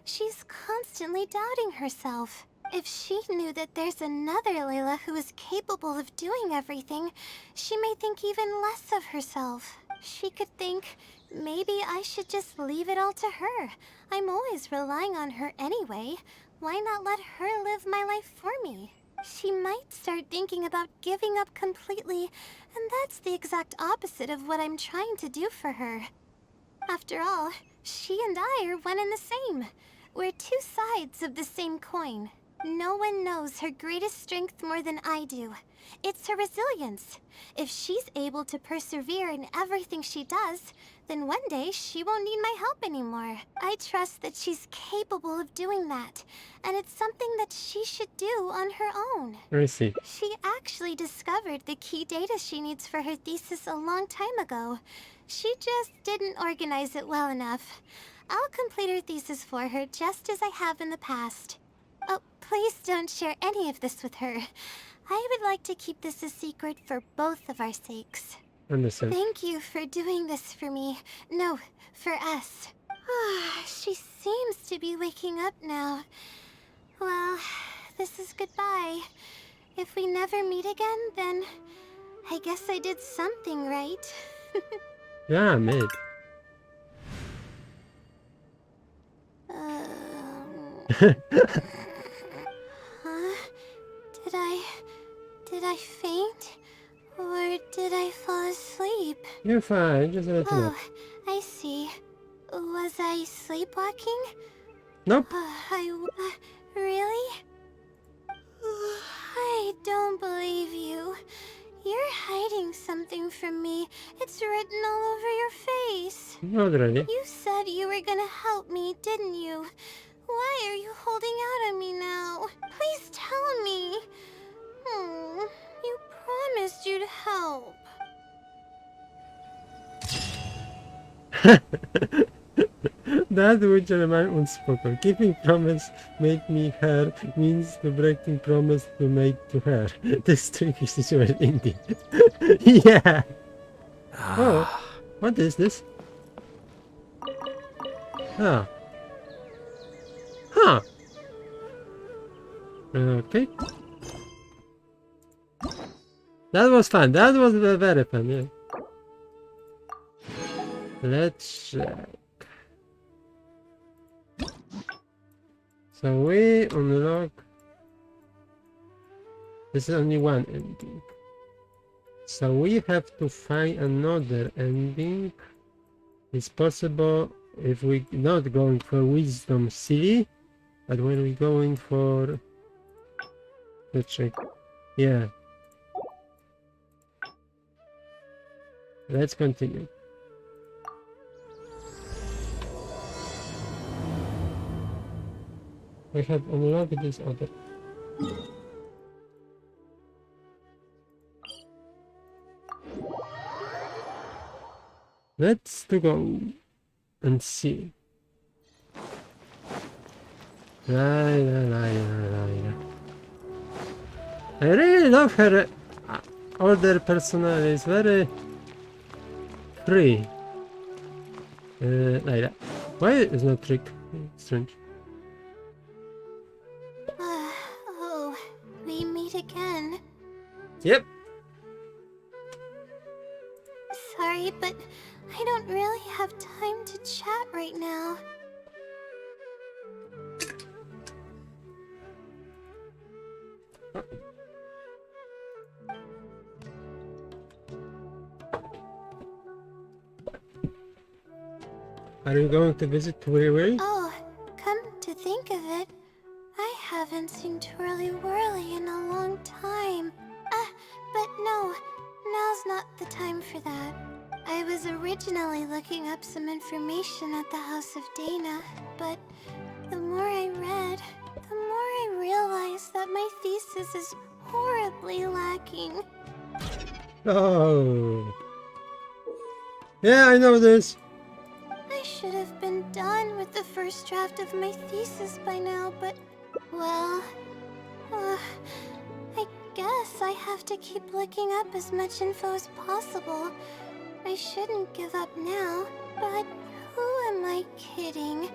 She's constantly doubting herself. If she knew that there's another Layla who is capable of doing everything, she may think even less of herself. She could think, maybe I should just leave it all to her. I'm always relying on her anyway. Why not let her live my life for me? She might start thinking about giving up completely, and that's the exact opposite of what I'm trying to do for her. After all, she and I are one and the same. We're two sides of the same coin. No one knows her greatest strength more than I do. It's her resilience. If she's able to persevere in everything she does, then one day she won't need my help anymore. I trust that she's capable of doing that, and it's something that she should do on her own. I see. She actually discovered the key data she needs for her thesis a long time ago. She just didn't organize it well enough. I'll complete her thesis for her just as I have in the past. Oh, please don't share any of this with her. I would like to keep this a secret for both of our sakes. Understand. Thank you for doing this for me. No, for us. She seems to be waking up now. Well, this is goodbye. If we never meet again, then I guess I did something right. Yeah, mate. Huh? Did I faint? Or did I fall asleep? You're fine, just a little Oh, bit. I see. Was I sleepwalking? Nope. Really? I don't believe you. You're hiding something from me. It's written all over your face. Not really. You said you were gonna help me, didn't you? Why are you holding out on me now? Please tell me. You promised you'd help. That which remain unspoken. Keeping promise made me her means the breaking promise to make to her. This tricky situation indeed. Yeah. Oh, what is this? Ah. Huh. Okay. That was fun. That was very fun, yeah. Let's check. So we unlock. This is only one ending. So we have to find another ending. It's possible if we're not going for Wisdom City, but when we're going for... Let's check. Yeah. Let's continue. We have unlocked this other. Let's to go and see. Layla. I really love her older personnel. It's very free. Layla. Why is no trick? Strange. Oh, we meet again. Yep. Sorry, but I don't really have time to chat right now. Are you going to visit Twirly? Oh, come to think of it, I haven't seen Twirly Whirly in a long time. But no, now's not the time for that. I was originally looking up some information at the House of Dana, but the more I read, the more I realized that my thesis is horribly lacking. Oh. Yeah, I know this. I should have been done with the first draft of my thesis by now, but, well, I guess I have to keep looking up as much info as possible. I shouldn't give up now, but who am I kidding?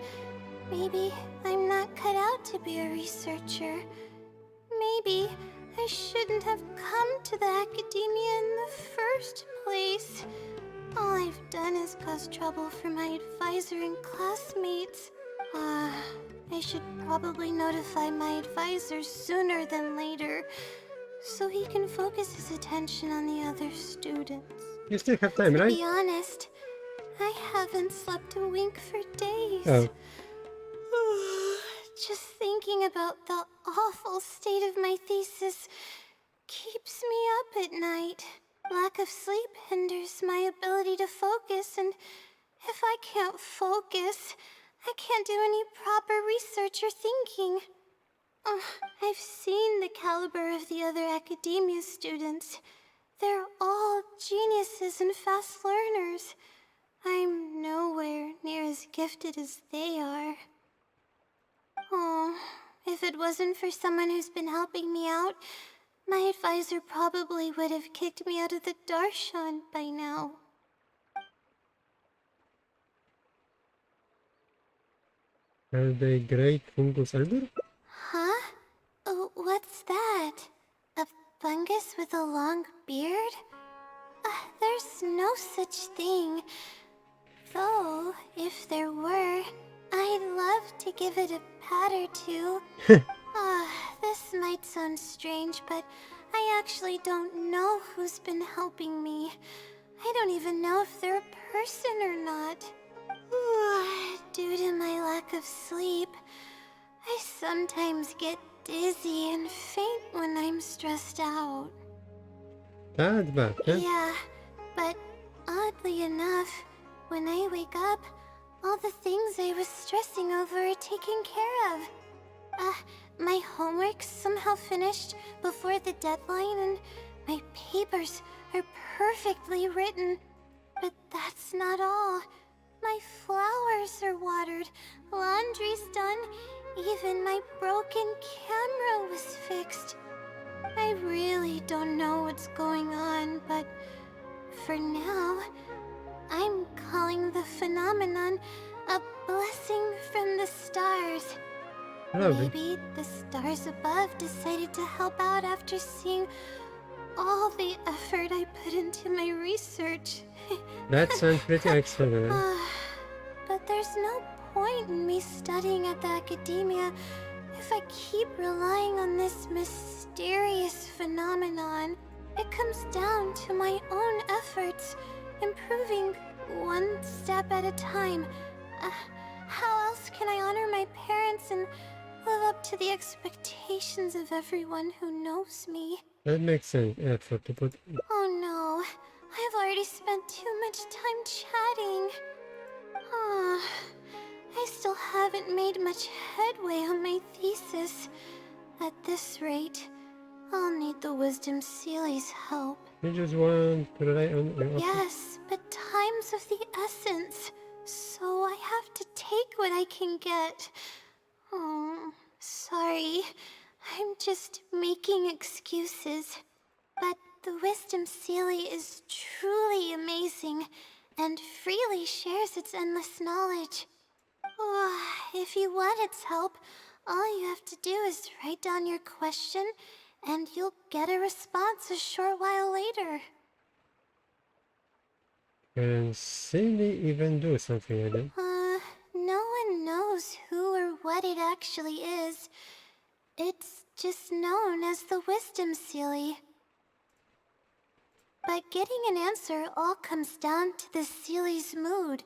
Maybe I'm not cut out to be a researcher. Maybe I shouldn't have come to the academia in the first place. All I've done is cause trouble for my advisor and classmates. I should probably notify my advisor sooner than later, so he can focus his attention on the other students. You still have time, To right? be honest, I haven't slept a wink for days. Oh. Just thinking about the awful state of my thesis keeps me up at night. Lack of sleep hinders my ability to focus, and if I can't focus, I can't do any proper research or thinking. I've seen the caliber of the other academia students. They're all geniuses and fast learners. I'm nowhere near as gifted as they are. Oh, if it wasn't for someone who's been helping me out, my advisor probably would have kicked me out of the Darshan by now. Are they great fungus elder? Huh? Oh, what's that? A fungus with a long beard? There's no such thing. Though, if there were, I'd love to give it a pat or two. This might sound strange, but I actually don't know who's been helping me. I don't even know if they're a person or not. Due to my lack of sleep, I sometimes get dizzy and faint when I'm stressed out. That's bad, huh? Yeah, but oddly enough, when I wake up, all the things I was stressing over are taken care of. My homework's somehow finished before the deadline, and my papers are perfectly written. But that's not all. My flowers are watered, laundry's done, even my broken camera was fixed. I really don't know what's going on, but for now, I'm calling the phenomenon a blessing from the stars. Lovely. Maybe the stars above decided to help out after seeing all the effort I put into my research. That sounds pretty excellent. But there's no point in me studying at the academia if I keep relying on this mysterious phenomenon. It comes down to my own efforts, improving one step at a time. How else can I honor my parents and live up to the expectations of everyone who knows me? That makes sense. Effort to put. Oh no, I've already spent too much time chatting. I still haven't made much headway on my thesis. At this rate, I'll need the Wisdom Sealy's help. You just want to rely on your. Yes, but time's of the essence. So I have to take what I can get. Oh, sorry. I'm just making excuses. But the Wisdom Sealy is truly amazing and freely shares its endless knowledge. If you want its help, all you have to do is write down your question and you'll get a response a short while later. Can Silly even do something like that? No one knows who or what it actually is. It's just known as the Wisdom Sealy. But getting an answer all comes down to the Sealy's mood.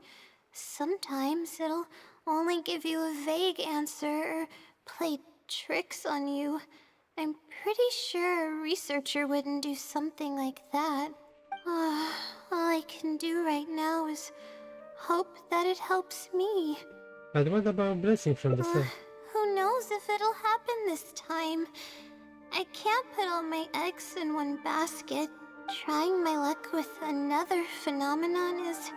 Sometimes it'll only give you a vague answer or play tricks on you. I'm pretty sure a researcher wouldn't do something like that. All I can do right now is hope that it helps me. But what about blessing from the sun? Who knows if it'll happen this time? I can't put all my eggs in one basket. Trying my luck with another phenomenon is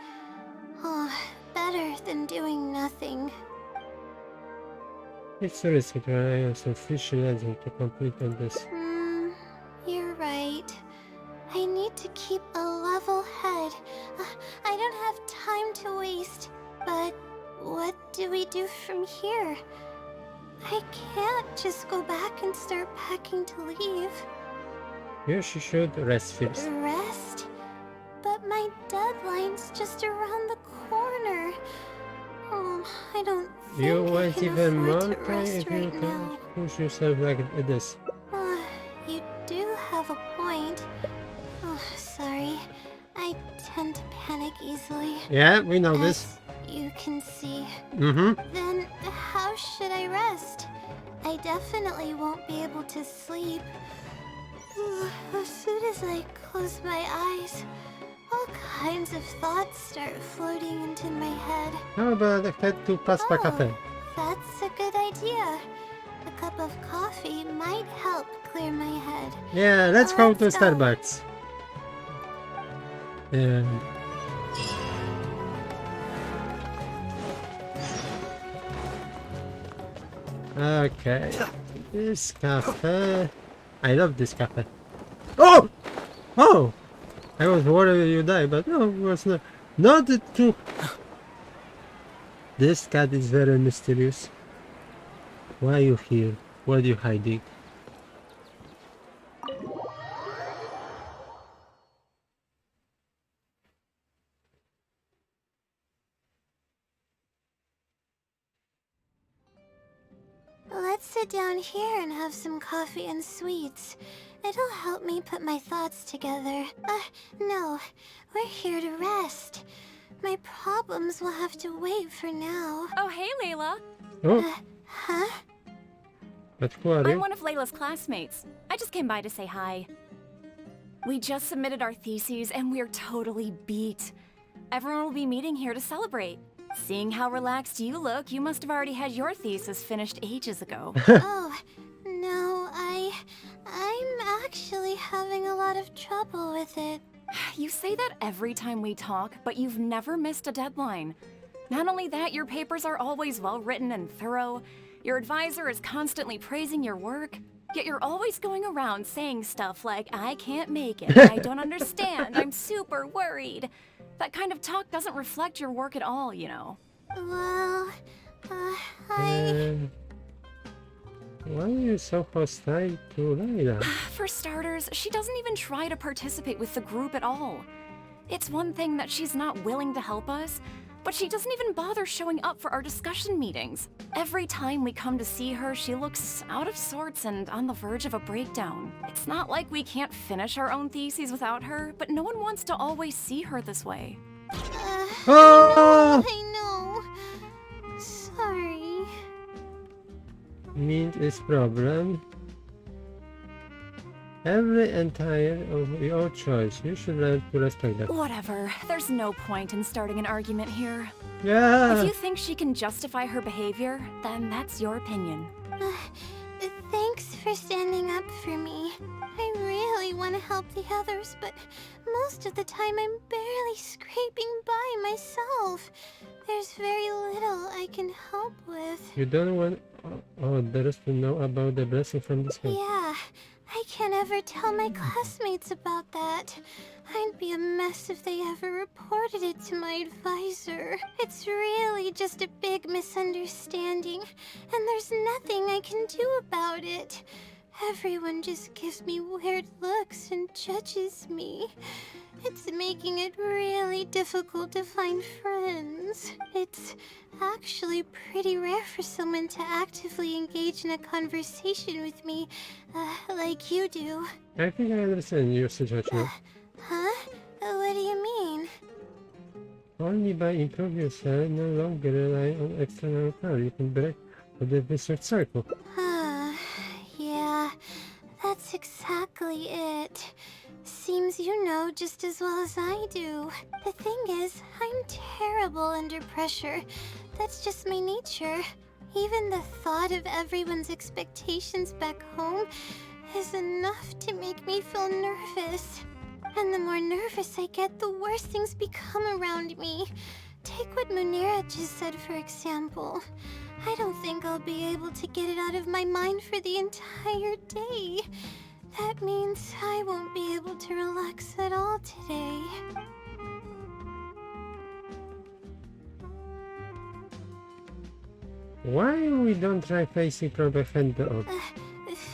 better than doing nothing. It's risky to rely on some fishy legend to complete all this. You're right. I need to keep a level head. I don't have time to waste. But what do we do from here? I can't just go back and start packing to leave. You should rest first. Rest? But my deadline's just around the corner. I don't think You I want can even more afford to time rest if you right can now. push yourself like this. You do have a point. Sorry. I tend to panic easily. Yeah, we know this. As you can see. Mm-hmm. Then how should I rest? I definitely won't be able to sleep. As soon as I close my eyes, all kinds of thoughts start floating into my head. How about head to Pasta Cafe? That's a good idea. A cup of coffee might help clear my head. Yeah, let's go to Let's go. Starbucks. Yeah. Okay. This cafe. I love this cafe. Oh! Oh! I was worried you die, but no, it was not. Not the truth. This cat is very mysterious. Why are you here? What are you hiding? Let's sit down here and have some coffee and sweets. It'll help me put my thoughts together. No. We're here to rest. My problems will have to wait for now. Oh, hey, Layla. Oh, Huh? but who are I'm you? one of Layla's classmates. I just came by to say hi. We just submitted our theses and we're totally beat. Everyone will be meeting here to celebrate. Seeing how relaxed you look, you must have already had your thesis finished ages ago. Oh, no, I'm actually having a lot of trouble with it. You say that every time we talk, but you've never missed a deadline. Not only that, your papers are always well written and thorough. Your advisor is constantly praising your work. Yet you're always going around saying stuff like, I can't make it, I don't understand, I'm super worried. That kind of talk doesn't reflect your work at all, you know. Well, Why are you so hostile to Layla? For starters, she doesn't even try to participate with the group at all. It's one thing that she's not willing to help us, but she doesn't even bother showing up for our discussion meetings. Every time we come to see her, she looks out of sorts and on the verge of a breakdown. It's not like we can't finish our own theses without her, but no one wants to always see her this way. Oh! I know. Sorry. Means is problem. Every entire of your choice. You should learn to respect that. Whatever. There's no point in starting an argument here. Yeah. If you think she can justify her behavior, then that's your opinion. Thanks for standing up for me. I really want to help the others, but most of the time I'm barely scraping by myself. There's very little I can help with. You don't want others to know about the blessing from the sky. Yeah, I can't ever tell my classmates about that. I'd be a mess if they ever reported it to my advisor. It's really just a big misunderstanding, and there's nothing I can do about it. Everyone just gives me weird looks and judges me. It's making it really difficult to find friends. It's actually pretty rare for someone to actively engage in a conversation with me, like you do. I think I understand your situation now. Huh? What do you mean? Only by improving yourself, no longer rely on external power. You can break the vicious circle. Yeah, that's exactly it. Seems you know just as well as I do. The thing is, I'm terrible under pressure. That's just my nature. Even the thought of everyone's expectations back home is enough to make me feel nervous. And the more nervous I get, the worse things become around me. Take what Munira just said, for example. I don't think I'll be able to get it out of my mind for the entire day. That means I won't be able to relax at all today. Why we don't try facing problem head on?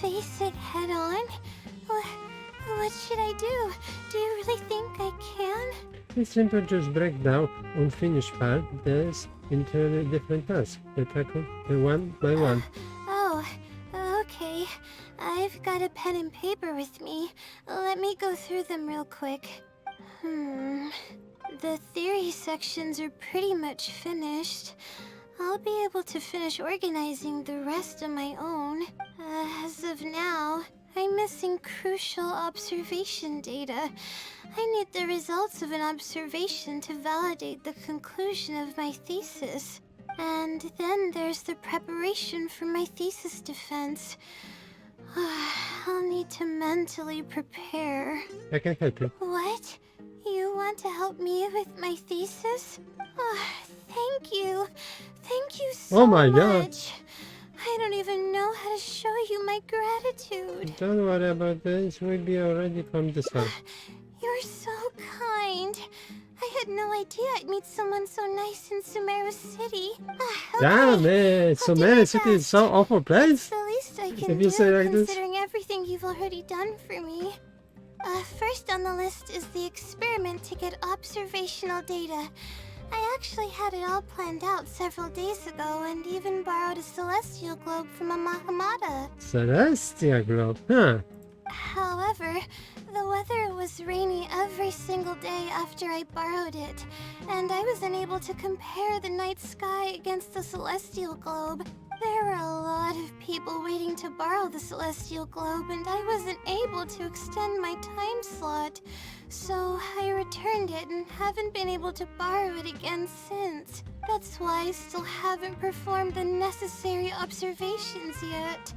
Face it head on? What should I do? Do you really think I can? It's simple, just break down unfinished part, there's entirely different tasks. They tackle one by one. Oh, okay. I've got a pen and paper with me. Let me go through them real quick. The theory sections are pretty much finished. I'll be able to finish organizing the rest on my own. As of now, I'm missing crucial observation data. I need the results of an observation to validate the conclusion of my thesis. And then there's the preparation for my thesis defense. I'll need to mentally prepare. I can help you. What? You want to help me with my thesis? Thank you. Thank you so Oh my God. much. I don't even know how to show you my gratitude. Don't worry about this, we'll be already come this far. You're so kind. I had no idea I'd meet someone so nice in Sumeru City. Damn it, so many city is so awful place. The least I can If do, you say like this. considering everything you've already done for me. First on the list is the experiment to get observational data. I actually had it all planned out several days ago and even borrowed a celestial globe from a Mahamada. Celestia globe, huh? However, the weather was rainy every single day after I borrowed it, and I was unable to compare the night sky against the celestial globe. There were a lot of people waiting to borrow the celestial globe, and I wasn't able to extend my time slot. So I returned it and haven't been able to borrow it again since. That's why I still haven't performed the necessary observations yet.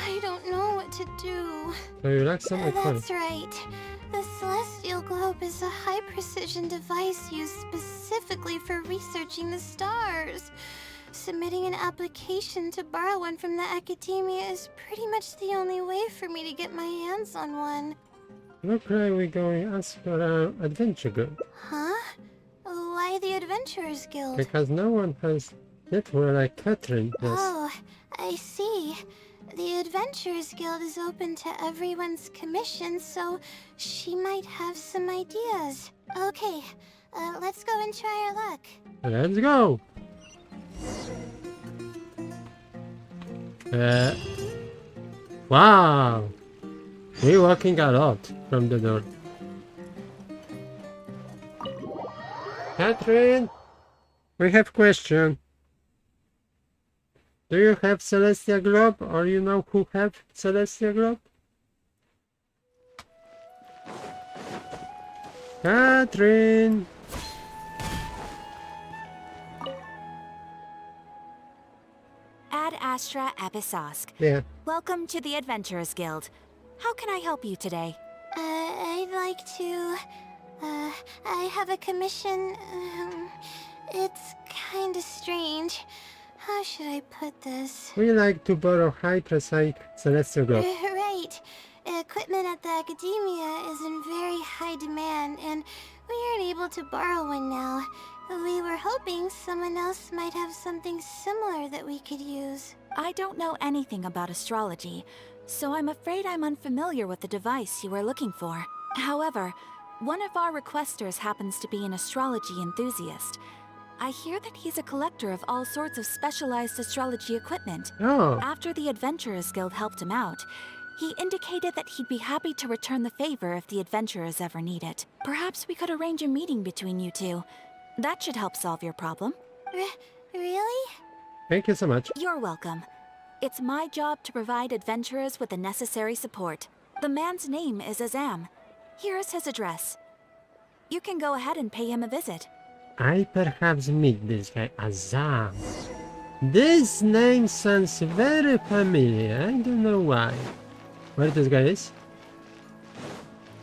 I don't know what to do. So you like some That's right. The celestial globe is a high-precision device used specifically for researching the stars. Submitting an application to borrow one from the academia is pretty much the only way for me to get my hands on one. Look like we're going as for our adventure guild. Huh? Why the Adventurers Guild? Because no one has network like Catherine does. Oh, I see. the Adventurers Guild is open to everyone's commission, so she might have some ideas. Okay, let's go and try our luck. Let's go. Wow. We're walking a lot from the door. Catherine, we have question. Do you have Celestial Globe, or you know who have Celestial Globe? Catherine. Ad Astra Abyssosque. Yeah. Welcome to the Adventurers Guild. How can I help you today? I'd like to, I have a commission. It's kinda strange. How should I put this? We like to borrow high-precise Celestial Globe. Right. Equipment at the Academia is in very high demand, and we aren't able to borrow one now. We were hoping someone else might have something similar that we could use. I don't know anything about astrology, so I'm afraid I'm unfamiliar with the device you are looking for. However, one of our requesters happens to be an astrology enthusiast. I hear that he's a collector of all sorts of specialized astrology equipment. Oh. After the Adventurers Guild helped him out, he indicated that he'd be happy to return the favor if the adventurers ever need it. Perhaps we could arrange a meeting between you two. That should help solve your problem. Really? Thank you so much. You're welcome. It's my job to provide adventurers with the necessary support. The man's name is Azam. Here's his address. You can go ahead and pay him a visit. I perhaps meet this guy, Azam. This name sounds very familiar. I don't know why. Where this guy is?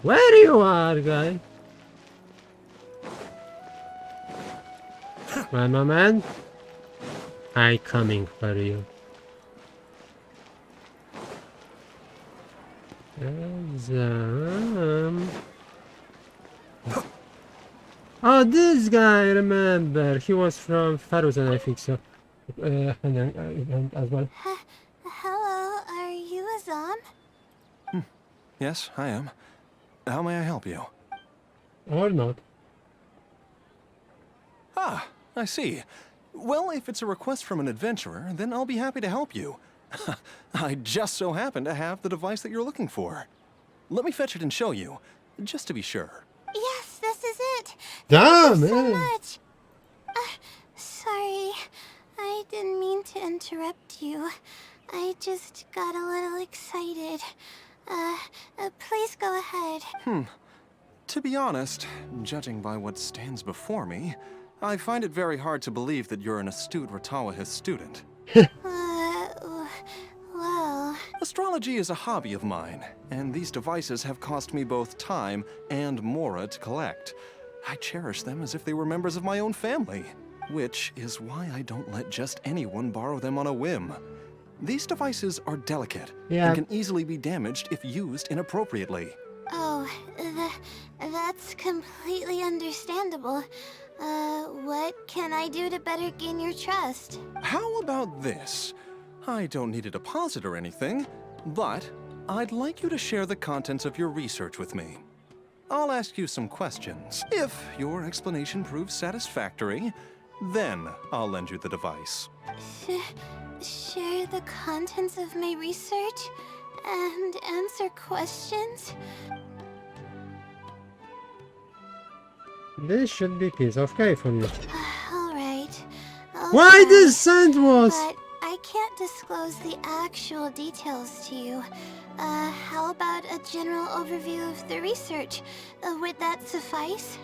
Where you are, guy? One moment. I coming for you. Azam. Oh, this guy, I remember. He was from Frozen, I think so. And as well. Hello, are you Azam? Yes, I am. How may I help you? Or not. Ah, I see. Well, if it's a request from an adventurer, then I'll be happy to help you. I just so happen to have the device that you're looking for. Let me fetch it and show you, just to be sure. Yes, this is it. Damn, Thank you so man. much. Sorry, I didn't mean to interrupt you. I just got a little excited. Please go ahead. To be honest, judging by what stands before me, I find it very hard to believe that you're an astute Ratawahist student. Well... Astrology is a hobby of mine, and these devices have cost me both time and mora to collect. I cherish them as if they were members of my own family, which is why I don't let just anyone borrow them on a whim. These devices are delicate and can easily be damaged if used inappropriately. Oh, that's completely understandable. What can I do to better gain your trust? How about this? I don't need a deposit or anything, but I'd like you to share the contents of your research with me. I'll ask you some questions. If your explanation proves satisfactory, then I'll lend you the device. Share the contents of my research and answer questions? This should be piece of cake for you. Alright. Why this scent was? But I can't disclose the actual details to you. How about a general overview of the research? Would that suffice?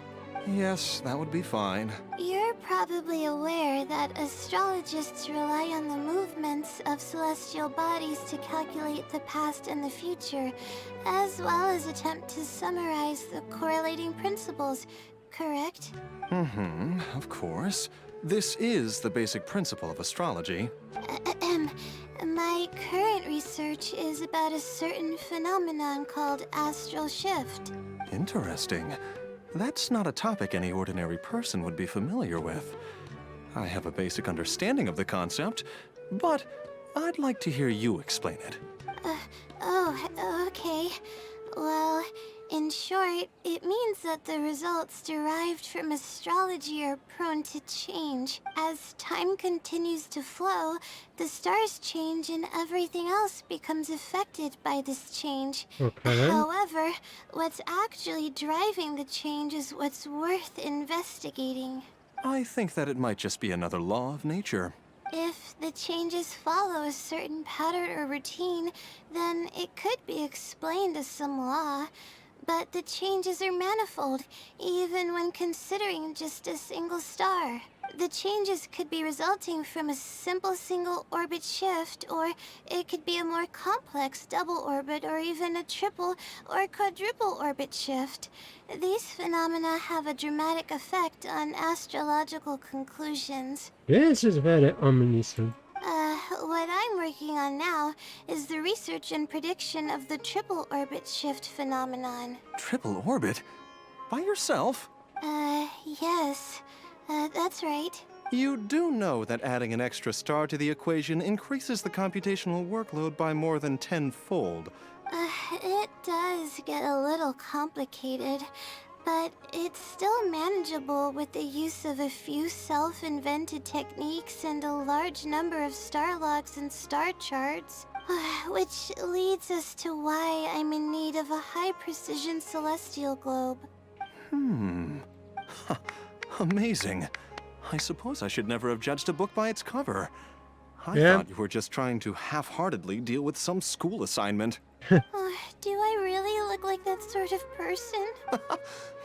Yes, that would be fine. You're probably aware that astrologists rely on the movements of celestial bodies to calculate the past and the future, as well as attempt to summarize the correlating principles, correct? Of course. This is the basic principle of astrology. My current research is about a certain phenomenon called astral shift. Interesting. That's not a topic any ordinary person would be familiar with. I have a basic understanding of the concept, but I'd like to hear you explain it. Okay. Well, in short, it means that the results derived from astrology are prone to change. As time continues to flow, the stars change and everything else becomes affected by this change. Okay. However, what's actually driving the change is what's worth investigating. I think that it might just be another law of nature. If the changes follow a certain pattern or routine, then it could be explained as some law. But the changes are manifold, even when considering just a single star. The changes could be resulting from a simple single orbit shift, or it could be a more complex double orbit, or even a triple or quadruple orbit shift. These phenomena have a dramatic effect on astrological conclusions. This is very ominous. What I'm working on now is the research and prediction of the triple orbit shift phenomenon. Triple orbit? By yourself? Yes. That's right. You do know that adding an extra star to the equation increases the computational workload by more than tenfold. It does get a little complicated, but it's still manageable with the use of a few self-invented techniques and a large number of star logs and star charts. Which leads us to why I'm in need of a high-precision celestial globe. Amazing. I suppose I should never have judged a book by its cover. I Yeah. thought you were just trying to half-heartedly deal with some school assignment. Do I really look like that sort of person?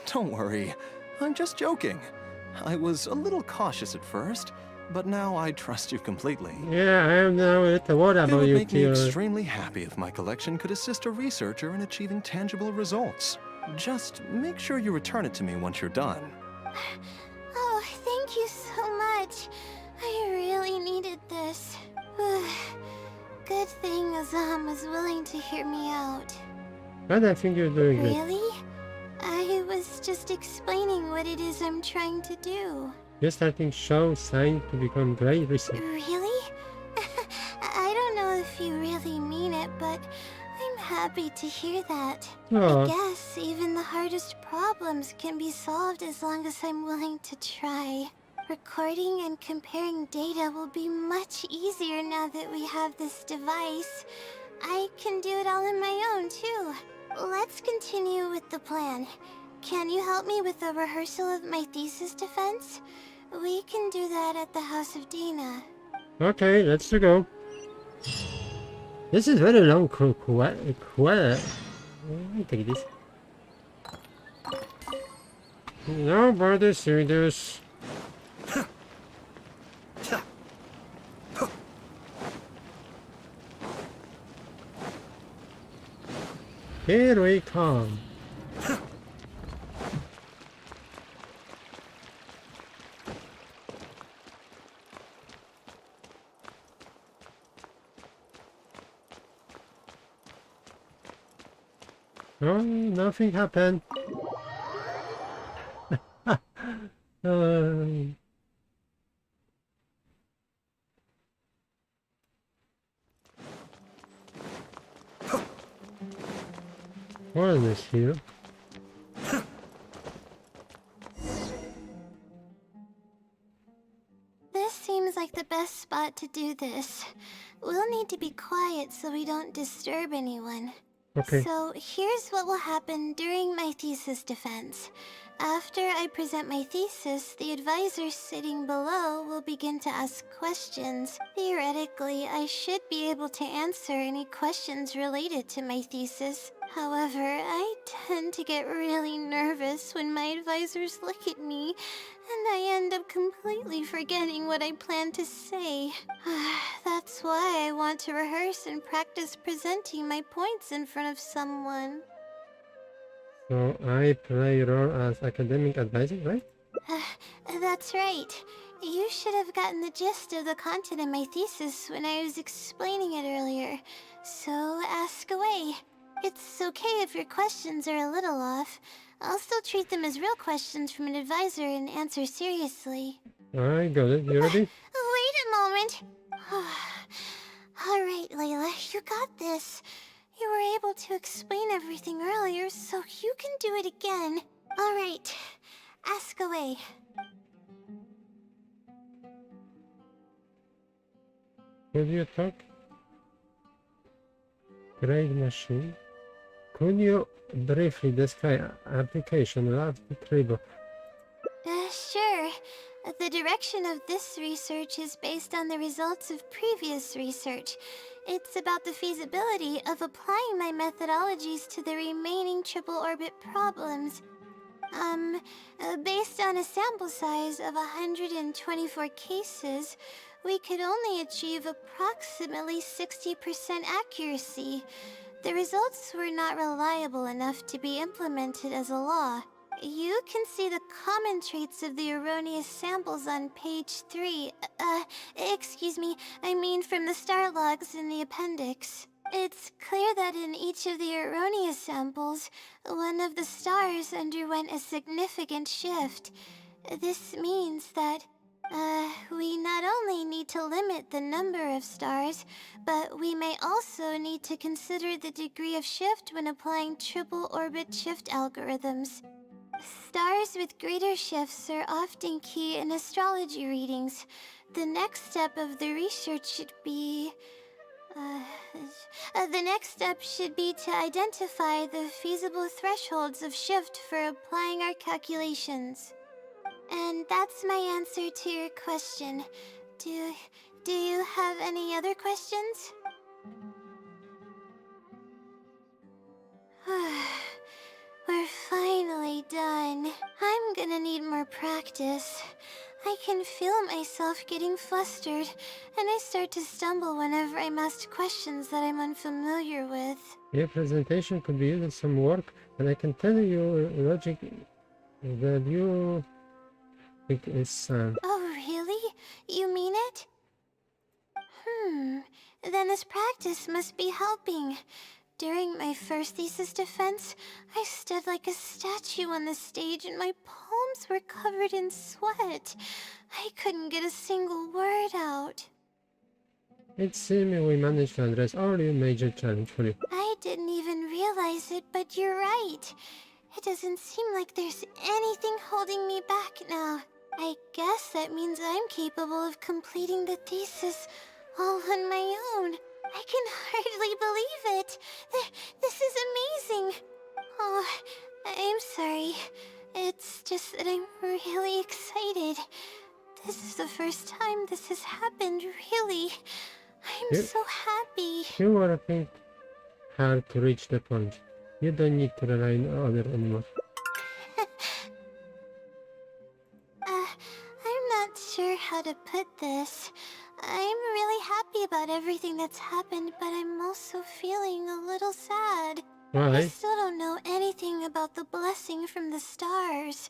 Don't worry. I'm just joking. I was a little cautious at first, but now I trust you completely. Yeah, I am now a little worried It about would you, make me Kira. extremely happy if my collection could assist a researcher in achieving tangible results. Just make sure you return it to me once you're done. Oh, thank you so much. I really needed this. Good thing Azam was willing to hear me out. But I think you're doing good. Really? I was just explaining what it is I'm trying to do. You're starting show signs to become great research. Really? I don't know if you really mean it, but I'm happy to hear that. Aw. I guess even the hardest problems can be solved as long as I'm willing to try. Recording and comparing data will be much easier now that we have this device. I can do it all on my own, too. Let's continue with the plan. Can you help me with the rehearsal of my thesis defense? We can do that at the House of Dana. Okay, let's go. This is very long. Take this. No bother serious. Here we come. Oh, nothing happened. What is this here? This seems like the best spot to do this. We'll need to be quiet so we don't disturb anyone. Okay. So here's what will happen during my thesis defense. After I present my thesis, the advisor sitting below will begin to ask questions. Theoretically, I should be able to answer any questions related to my thesis. However, I tend to get really nervous when my advisors look at me, and I end up completely forgetting what I plan to say. That's why I want to rehearse and practice presenting my points in front of someone. So I play role as academic advisor, right? That's right. You should have gotten the gist of the content of my thesis when I was explaining it earlier. So ask away. It's okay if your questions are a little off. I'll still treat them as real questions from an advisor and answer seriously. I got it. You ready? Wait a moment. Alright, Layla, you got this. You were able to explain everything earlier, so you can do it again. Alright, ask away. Could you talk? Great machine. Could you briefly describe application of the tribe? Sure. The direction of this research is based on the results of previous research. It's about the feasibility of applying my methodologies to the remaining triple orbit problems. Based on a sample size of 124 cases, we could only achieve approximately 60% accuracy. The results were not reliable enough to be implemented as a law. You can see the common traits of the erroneous samples on page 3. Excuse me, I mean from the star logs in the appendix. It's clear that in each of the erroneous samples, one of the stars underwent a significant shift. This means that, we not only need to limit the number of stars, but we may also need to consider the degree of shift when applying triple orbit shift algorithms. Stars with greater shifts are often key in astrology readings. The next step of the research should be... the next step should be to identify the feasible thresholds of shift for applying our calculations. And that's my answer to your question. Do you have any other questions? We're finally done. I'm gonna need more practice. I can feel myself getting flustered, and I start to stumble whenever I'm asked questions that I'm unfamiliar with. Your presentation could be used in some work, and I can tell you logic that you think is sound. Oh, really? You mean it? Then this practice must be helping. During my first thesis defense, I stood like a statue on the stage and my palms were covered in sweat. I couldn't get a single word out. It seems we managed to address all your major challenge for you. I didn't even realize it, but you're right. It doesn't seem like there's anything holding me back now. I guess that means I'm capable of completing the thesis all on my own. I can hardly believe it. This is amazing. Oh, I'm sorry. It's just that I'm really excited. This is the first time this has happened, really. I'm so happy. You are working hard to reach the point. You don't need to rely on others anymore. I'm not sure how to put this. I'm really happy about everything that's happened, but I'm also feeling a little sad. I Why? still don't know anything about the blessing from the stars.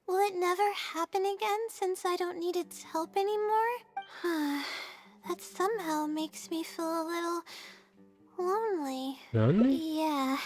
Will it never happen again since I don't need its help anymore? That somehow makes me feel a little lonely. Lonely? Yeah,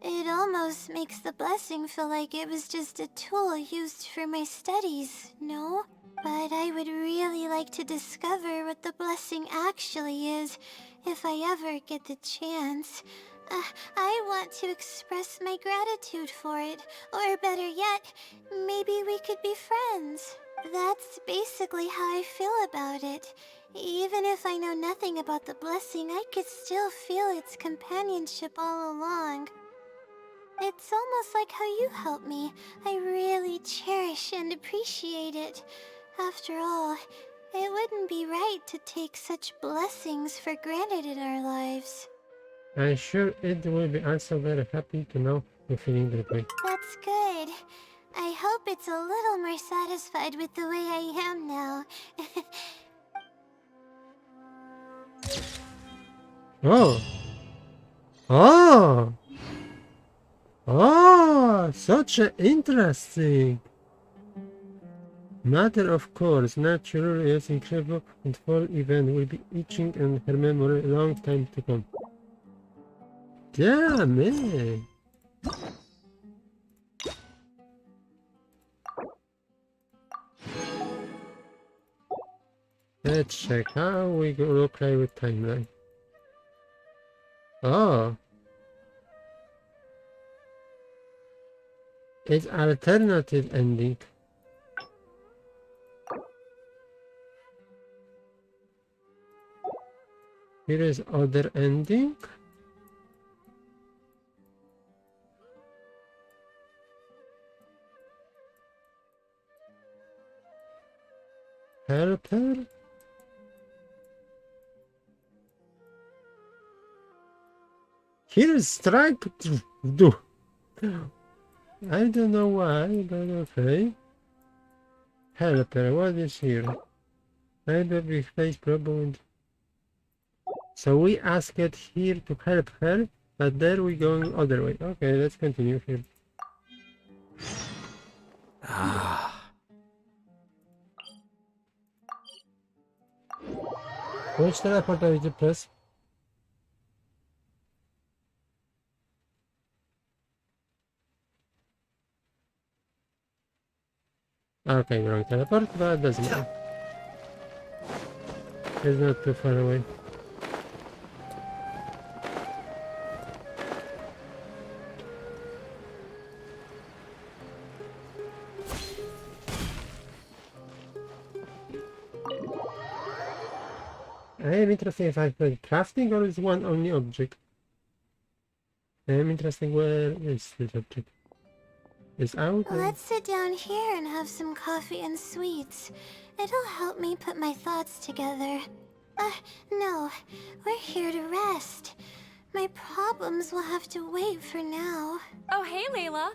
it almost makes the blessing feel like it was just a tool used for my studies, no? But I would really like to discover what the blessing actually is, if I ever get the chance. I want to express my gratitude for it, or better yet, maybe we could be friends. That's basically how I feel about it. Even if I know nothing about the blessing, I could still feel its companionship all along. It's almost like how you helped me. I really cherish and appreciate it. After all, it wouldn't be right to take such blessings for granted in our lives. I'm sure it will be also very happy to know you're feeling that way. That's good. I hope it's a little more satisfied with the way I am now. Oh! Oh! Oh! Such an interesting! Matter of course, naturally is incredible and fall event will be etching in her memory a long time to come. Damn it! Let's check how we look like with timeline. Oh. It's alternative ending. Here is other ending. Helper. Here is strike. Do. I don't know why, but okay. Helper, what is here? Maybe face problem. So we asked it here to help her, but there we going other way. Okay, let's continue here. Which teleporter did you press? Okay, wrong teleport, but doesn't matter. It's not too far away. I am interested if I play crafting or is one only object. I am interested where is this object? It's out? Or... Let's sit down here and have some coffee and sweets. It'll help me put my thoughts together. No. We're here to rest. My problems will have to wait for now. Oh, hey, Layla.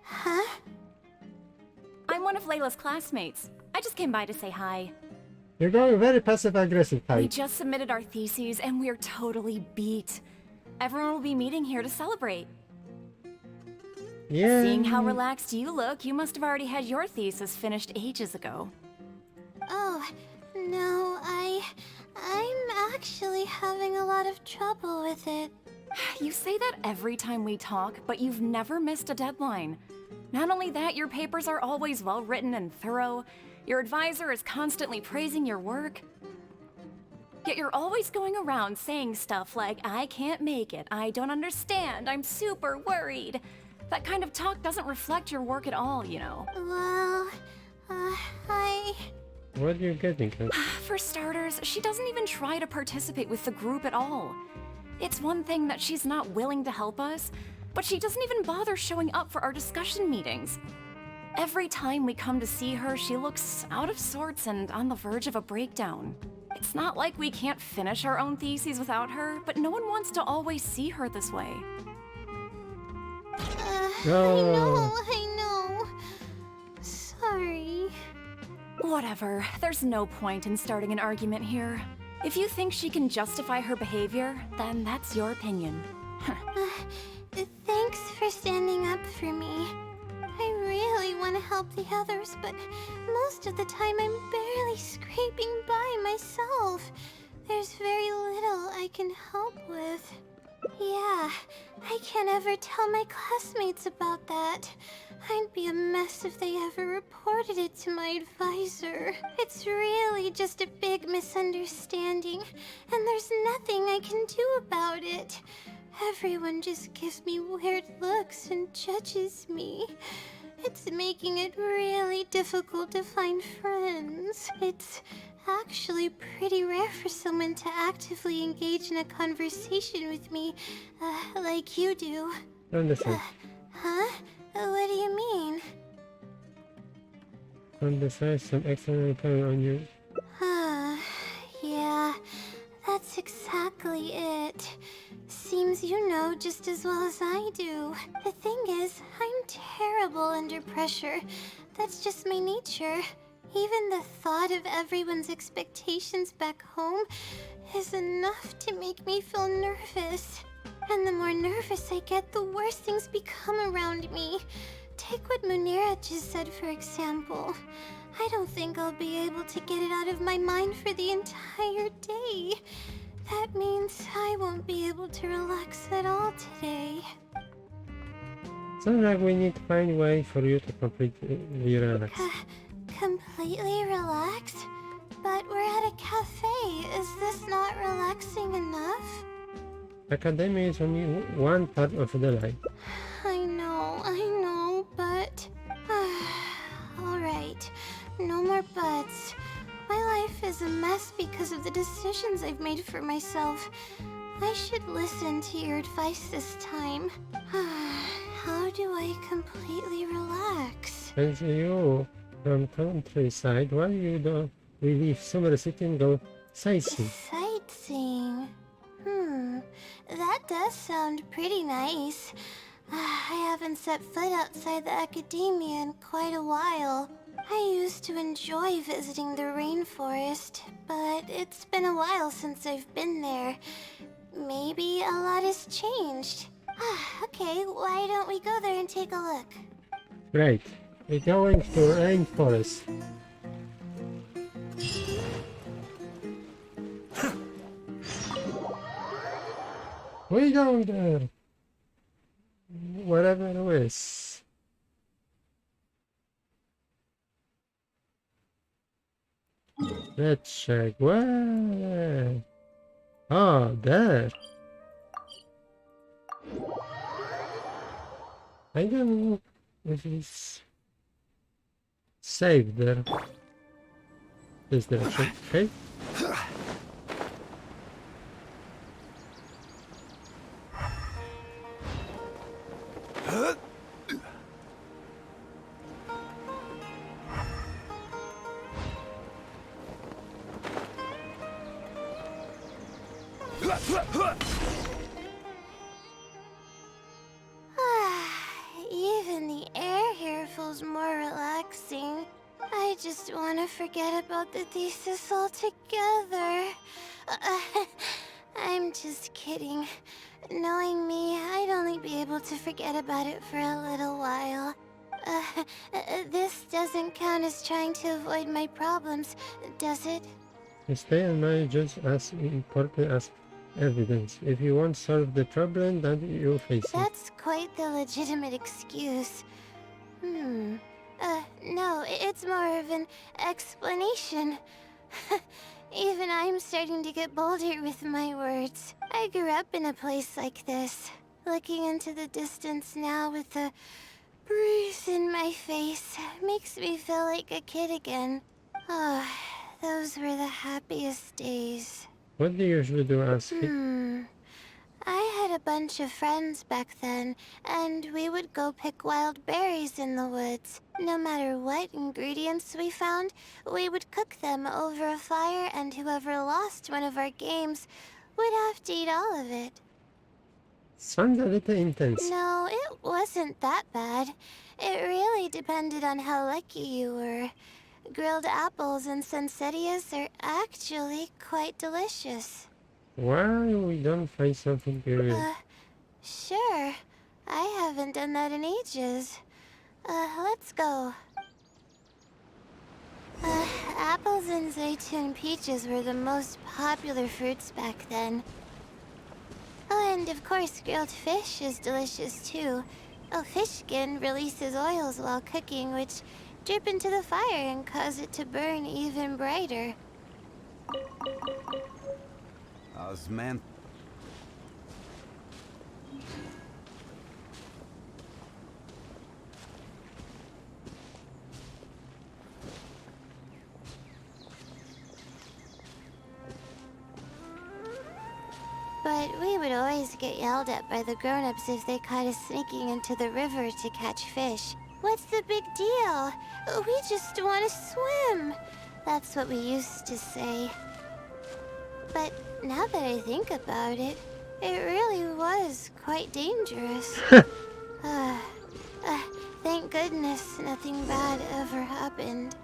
Huh? I'm one of Layla's classmates. I just came by to say hi. You're going very passive-aggressive type. We just submitted our theses and we're totally beat. Everyone will be meeting here to celebrate. Yeah. Seeing how relaxed you look, you must have already had your thesis finished ages ago. Oh, no, I'm actually having a lot of trouble with it. You say that every time we talk, but you've never missed a deadline. Not only that, your papers are always well written and thorough. Your advisor is constantly praising your work. Yet you're always going around saying stuff like, I can't make it, I don't understand, I'm super worried. That kind of talk doesn't reflect your work at all, you know. Well, What are you getting at? For starters, she doesn't even try to participate with the group at all. It's one thing that she's not willing to help us, but she doesn't even bother showing up for our discussion meetings. Every time we come to see her, she looks out of sorts and on the verge of a breakdown. It's not like we can't finish our own theses without her, but no one wants to always see her this way. I know. Sorry. Whatever, there's no point in starting an argument here. If you think she can justify her behavior, then that's your opinion. Thanks for standing up for me. I really want to help the others, but most of the time I'm barely scraping by myself. There's very little I can help with. Yeah, I can't ever tell my classmates about that. I'd be a mess if they ever reported it to my advisor. It's really just a big misunderstanding, and there's nothing I can do about it. Everyone just gives me weird looks and judges me. It's making it really difficult to find friends. It's actually pretty rare for someone to actively engage in a conversation with me, like you do. Understand. Huh? What do you mean? Understand some external power on you. Yeah, that's exactly it. Seems you know just as well as I do. The thing is, I'm terrible under pressure. That's just my nature. Even the thought of everyone's expectations back home is enough to make me feel nervous. And the more nervous I get, the worse things become around me. Take what Munira just said, for example. I don't think I'll be able to get it out of my mind for the entire day. That means I won't be able to relax at all today. Sounds like we need to find a way for you to completely relax. Completely relax? But we're at a cafe. Is this not relaxing enough? Academia is only one part of the life. I know, but... Alright, no more buts. My life is a mess because of the decisions I've made for myself. I should listen to your advice this time. How do I completely relax? As you from countryside, why you don't we leave summer city and go sightseeing? Sightseeing. That does sound pretty nice. I haven't set foot outside the academia in quite a while. I used to enjoy visiting the rainforest, but it's been a while since I've been there. Maybe a lot has changed. Okay, why don't we go there and take a look? Right, we're going to rainforest. We going there. Whatever it is. Let's check. Where? Oh, there. I don't know if it's safe there. This direction, okay? Even the air here feels more relaxing. I just want to forget about the thesis altogether. I'm just kidding. Knowing me, I'd only be able to forget about it for a little while. This doesn't count as trying to avoid my problems, does it? Stay and mind just as important as evidence. If you won't solve the problem, then you face it. That's quite the legitimate excuse. No, it's more of an explanation. Even I'm starting to get bolder with my words. I grew up in a place like this. Looking into the distance now with the breeze in my face makes me feel like a kid again. Oh, those were the happiest days. What do you usually do, Aski? I had a bunch of friends back then, and we would go pick wild berries in the woods. No matter what ingredients we found, we would cook them over a fire, and whoever lost one of our games would have to eat all of it. Sounds a little intense. No, it wasn't that bad. It really depended on how lucky you were. Grilled apples and sunsettias are actually quite delicious. Why we don't find something good? Sure. I haven't done that in ages. Let's go. Apples and zaytun peaches were the most popular fruits back then. Oh, and of course grilled fish is delicious too. Oh, fish skin releases oils while cooking, which drip into the fire and cause it to burn even brighter. Osman. But we would always get yelled at by the grown-ups if they caught us sneaking into the river to catch fish. What's the big deal? We just want to swim. That's what we used to say. But now that I think about it, it really was quite dangerous. Thank goodness nothing bad ever happened.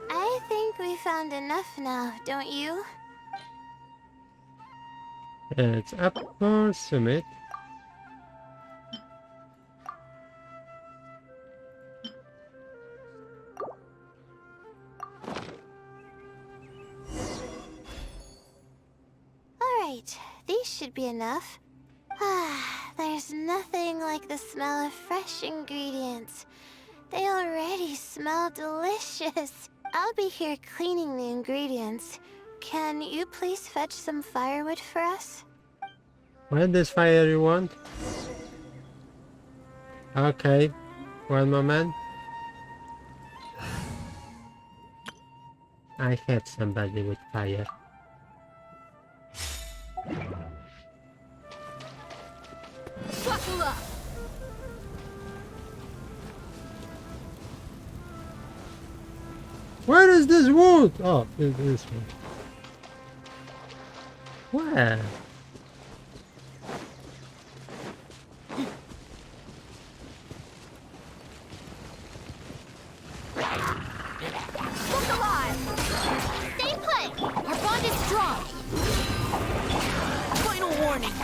I think we found enough now, don't you? It's up for summit. Alright, these should be enough. There's nothing like the smell of fresh ingredients. They already smell delicious. I'll be here cleaning the ingredients. Can you please fetch some firewood for us? What this fire you want? Okay, one moment. I have somebody with fire. Where is this wood? Oh, this one. Where? Look alive! Stay put! Our bond is strong! Final warning!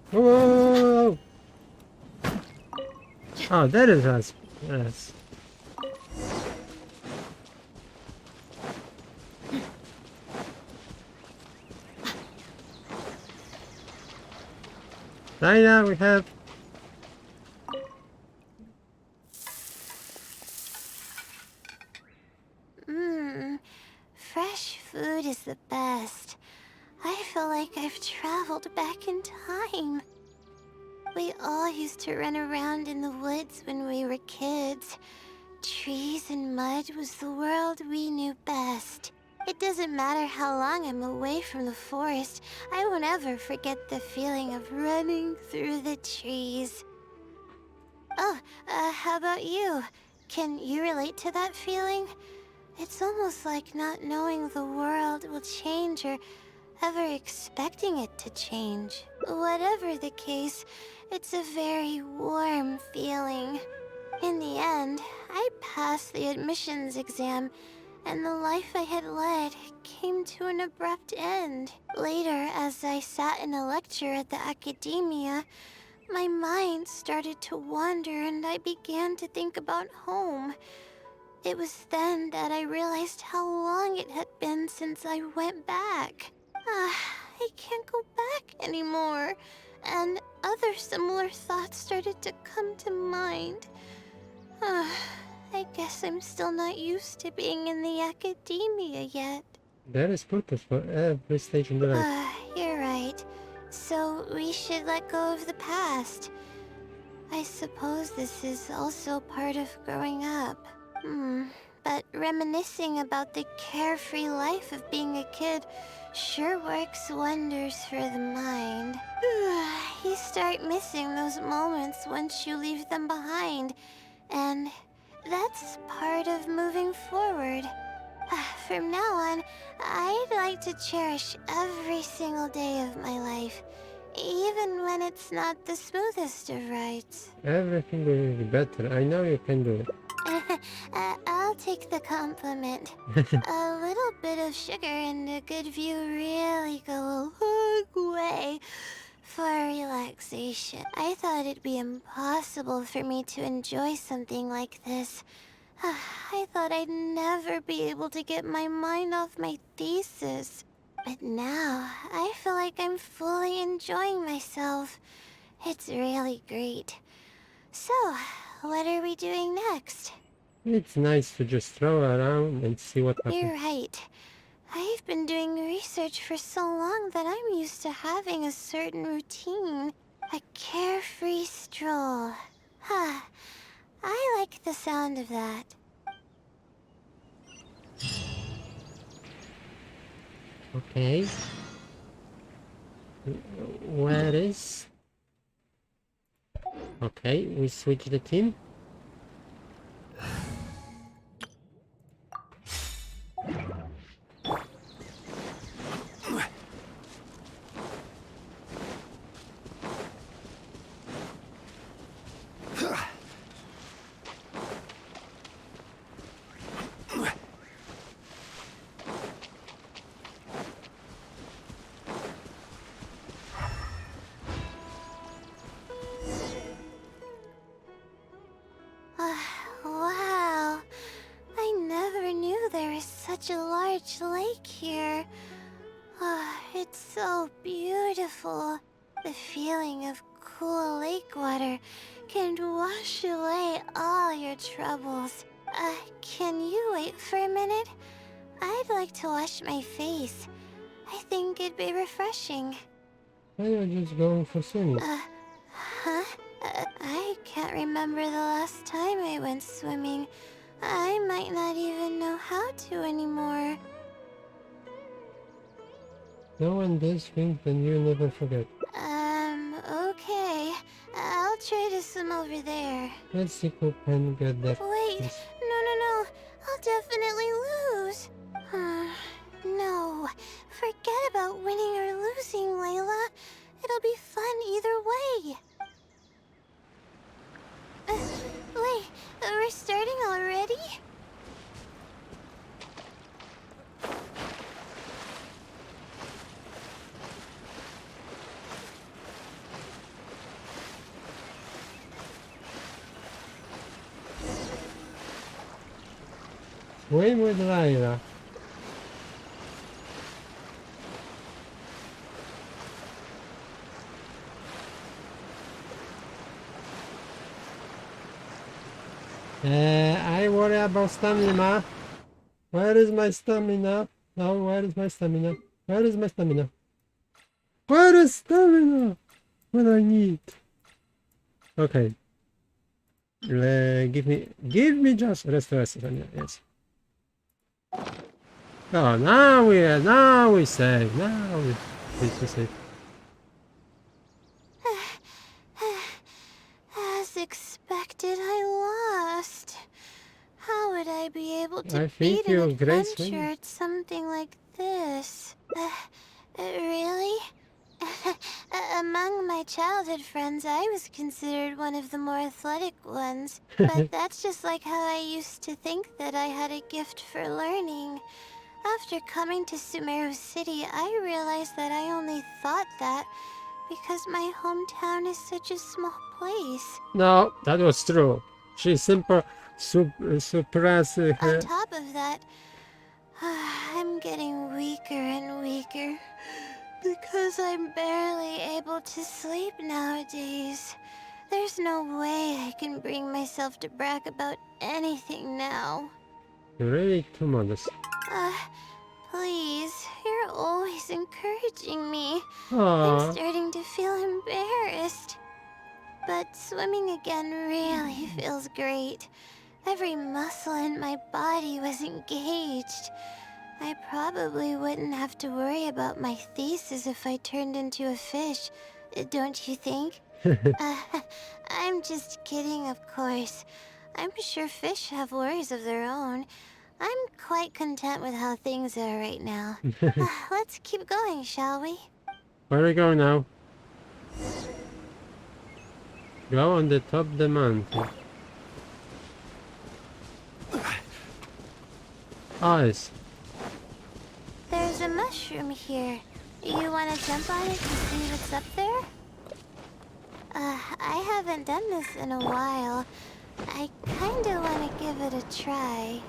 Whoa! Oh, that is us. Yes. Layla, we have. Fresh food is the best. I feel like I've traveled back in time. We all used to run around in the woods when we were kids. Trees and mud was the world we knew best. It doesn't matter how long I'm away from the forest, I won't ever forget the feeling of running through the trees. Oh, how about you? Can you relate to that feeling? It's almost like not knowing the world will change or ever expecting it to change. Whatever the case, it's a very warm feeling. In the end, I passed the admissions exam, and the life I had led came to an abrupt end. Later, as I sat in a lecture at the academia, my mind started to wander and I began to think about home. It was then that I realized how long it had been since I went back. I can't go back anymore. And other similar thoughts started to come to mind. I guess I'm still not used to being in the academia yet. There is purpose for every stage in the life. You're right. So we should let go of the past. I suppose this is also part of growing up. But reminiscing about the carefree life of being a kid sure works wonders for the mind. You start missing those moments once you leave them behind, and that's part of moving forward. From now on, I'd like to cherish every single day of my life, even when it's not the smoothest of rides. Everything will be better. I know you can do it. I'll take the compliment. A little bit of sugar and a good view really go a long way for relaxation. I thought it'd be impossible for me to enjoy something like this. I thought I'd never be able to get my mind off my thesis. But now, I feel like I'm fully enjoying myself. It's really great. So, what are we doing next? It's nice to just throw around and see what happens. You're right. I've been doing research for so long that I'm used to having a certain routine. A carefree stroll. I like the sound of that. Okay. Where is... Okay, we switch the team. such a large lake here. It's so beautiful. The feeling of cool lake water can wash away all your troubles. Can you wait for a minute? I'd like to wash my face. I think it'd be refreshing. Why are you just going for swimming? Huh? I can't remember the last time I went swimming. I might not even know how to anymore. No one does swim, then you never forget. Okay. I'll try to swim over there. Let's see who can get that. Wait, Yes. no. I'll definitely lose. No, forget about winning or losing, Layla. It'll be fun either way. Wait, we're starting already? Swim with Layla. I worry about stamina. Where is my stamina? No, where is my stamina? Where is my stamina? Where is stamina? What I need? Okay. Give me just rest. Yes. Oh, now we save. Now we save. As expected, I lost. How would I be able to I think beat an you're great adventure swimmer. at something like this? Really? Among my childhood friends, I was considered one of the more athletic ones. But that's just like how I used to think that I had a gift for learning. After coming to Sumeru City, I realized that I only thought that because my hometown is such a small place. No, that was true. She simply suppressed her. On top of that, I'm getting weaker and weaker because I'm barely able to sleep nowadays. There's no way I can bring myself to brag about anything now. You're really too modest. Please, you're always encouraging me. Aww. I'm starting to feel embarrassed. But swimming again really feels great. Every muscle in my body was engaged. I probably wouldn't have to worry about my thesis if I turned into a fish, don't you think? I'm just kidding, of course. I'm sure fish have worries of their own. I'm quite content with how things are right now. Let's keep going, shall we? Where are we going now? Go on the top of the mountain. Ice. There's a mushroom here. You want to jump on it to see what's up there? I haven't done this in a while. I kinda want to give it a try.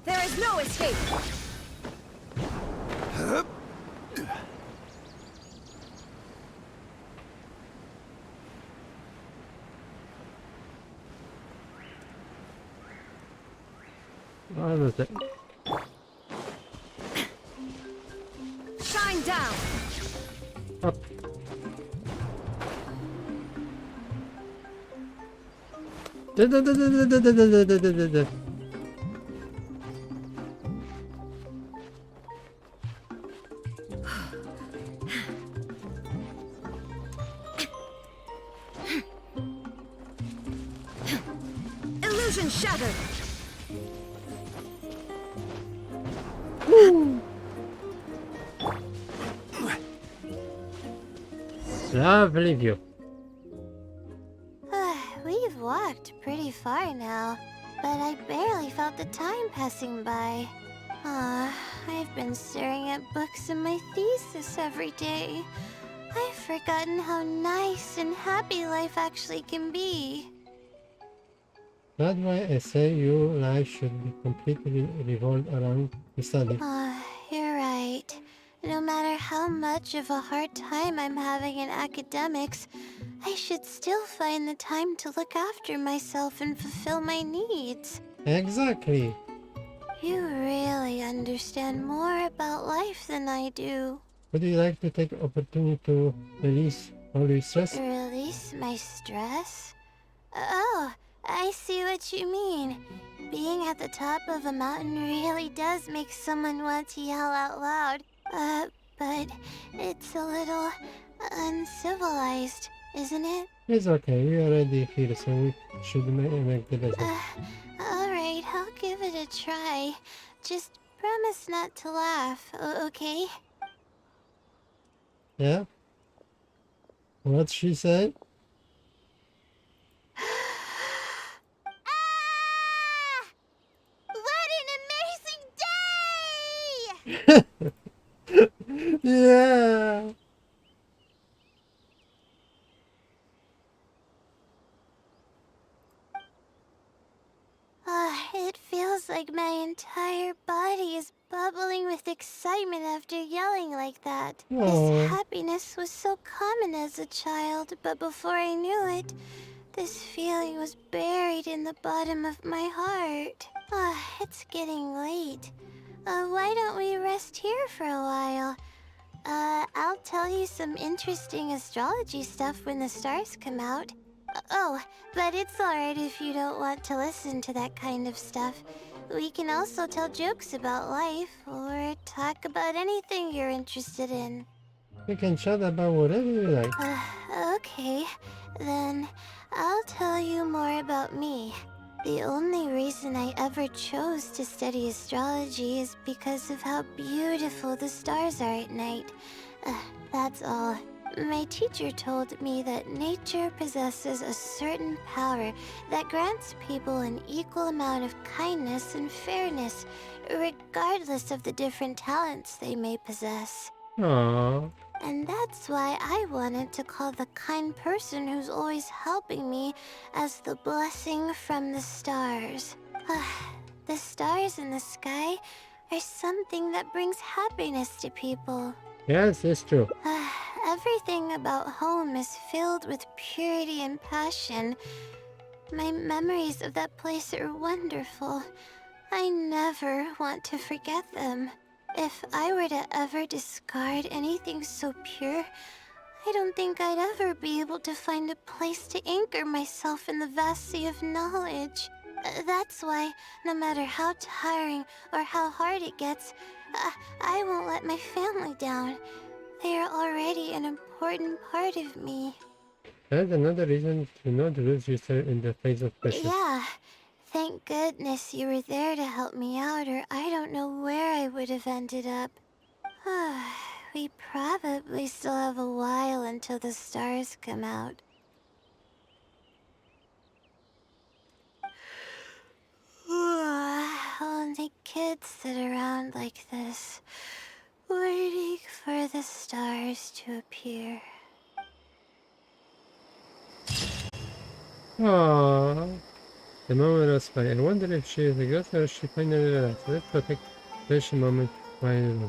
There is no escape! What was that? Shine down! Up. Illusion shattered! Lovely view. We've walked pretty far now, but I barely felt the time passing by. I've been staring at books in my thesis every day. I've forgotten how nice and happy life actually can be. That's why I say your life should be completely revolved around the study. You're right. No matter how much of a hard time I'm having in academics, I should still find the time to look after myself and fulfill my needs. Exactly. You really understand more about life than I do. Would you like to take the opportunity to release all your stress? Release my stress? Oh, I see what you mean. Being at the top of a mountain really does make someone want to yell out loud. But it's a little uncivilized, isn't it? It's okay, we already here, so we should make the best of it. Alright, I'll give it a try. Just promise not to laugh, okay? Yeah? What she said? What an amazing day! Yeah! It feels like my entire body is bubbling with excitement after yelling like that. Aww. This happiness was so common as a child, but before I knew it, this feeling was buried in the bottom of my heart. It's getting late. Why don't we rest here for a while? I'll tell you some interesting astrology stuff when the stars come out. Oh, but it's alright if you don't want to listen to that kind of stuff. We can also tell jokes about life, or talk about anything you're interested in. We can chat about whatever you like. Okay, then I'll tell you more about me. The only reason I ever chose to study astrology is because of how beautiful the stars are at night. That's all. My teacher told me that nature possesses a certain power that grants people an equal amount of kindness and fairness, regardless of the different talents they may possess. Aww. And that's why I wanted to call the kind person who's always helping me as the blessing from the stars. The stars in the sky are something that brings happiness to people. Yes, it's true. Everything about home is filled with purity and passion. My memories of that place are wonderful. I never want to forget them. If I were to ever discard anything so pure, I don't think I'd ever be able to find a place to anchor myself in the vast sea of knowledge. That's why, no matter how tiring or how hard it gets, I won't let my family down. They are already an important part of me. That's another reason to not lose yourself in the face of pressure. Yeah. Thank goodness you were there to help me out, or I don't know where I would have ended up. We probably still have a while until the stars come out. Only kids sit around like this, waiting for the stars to appear. Aww. The moment was funny. I wonder if she is exhausted or she finally relaxed. Let's protect the precious moment while we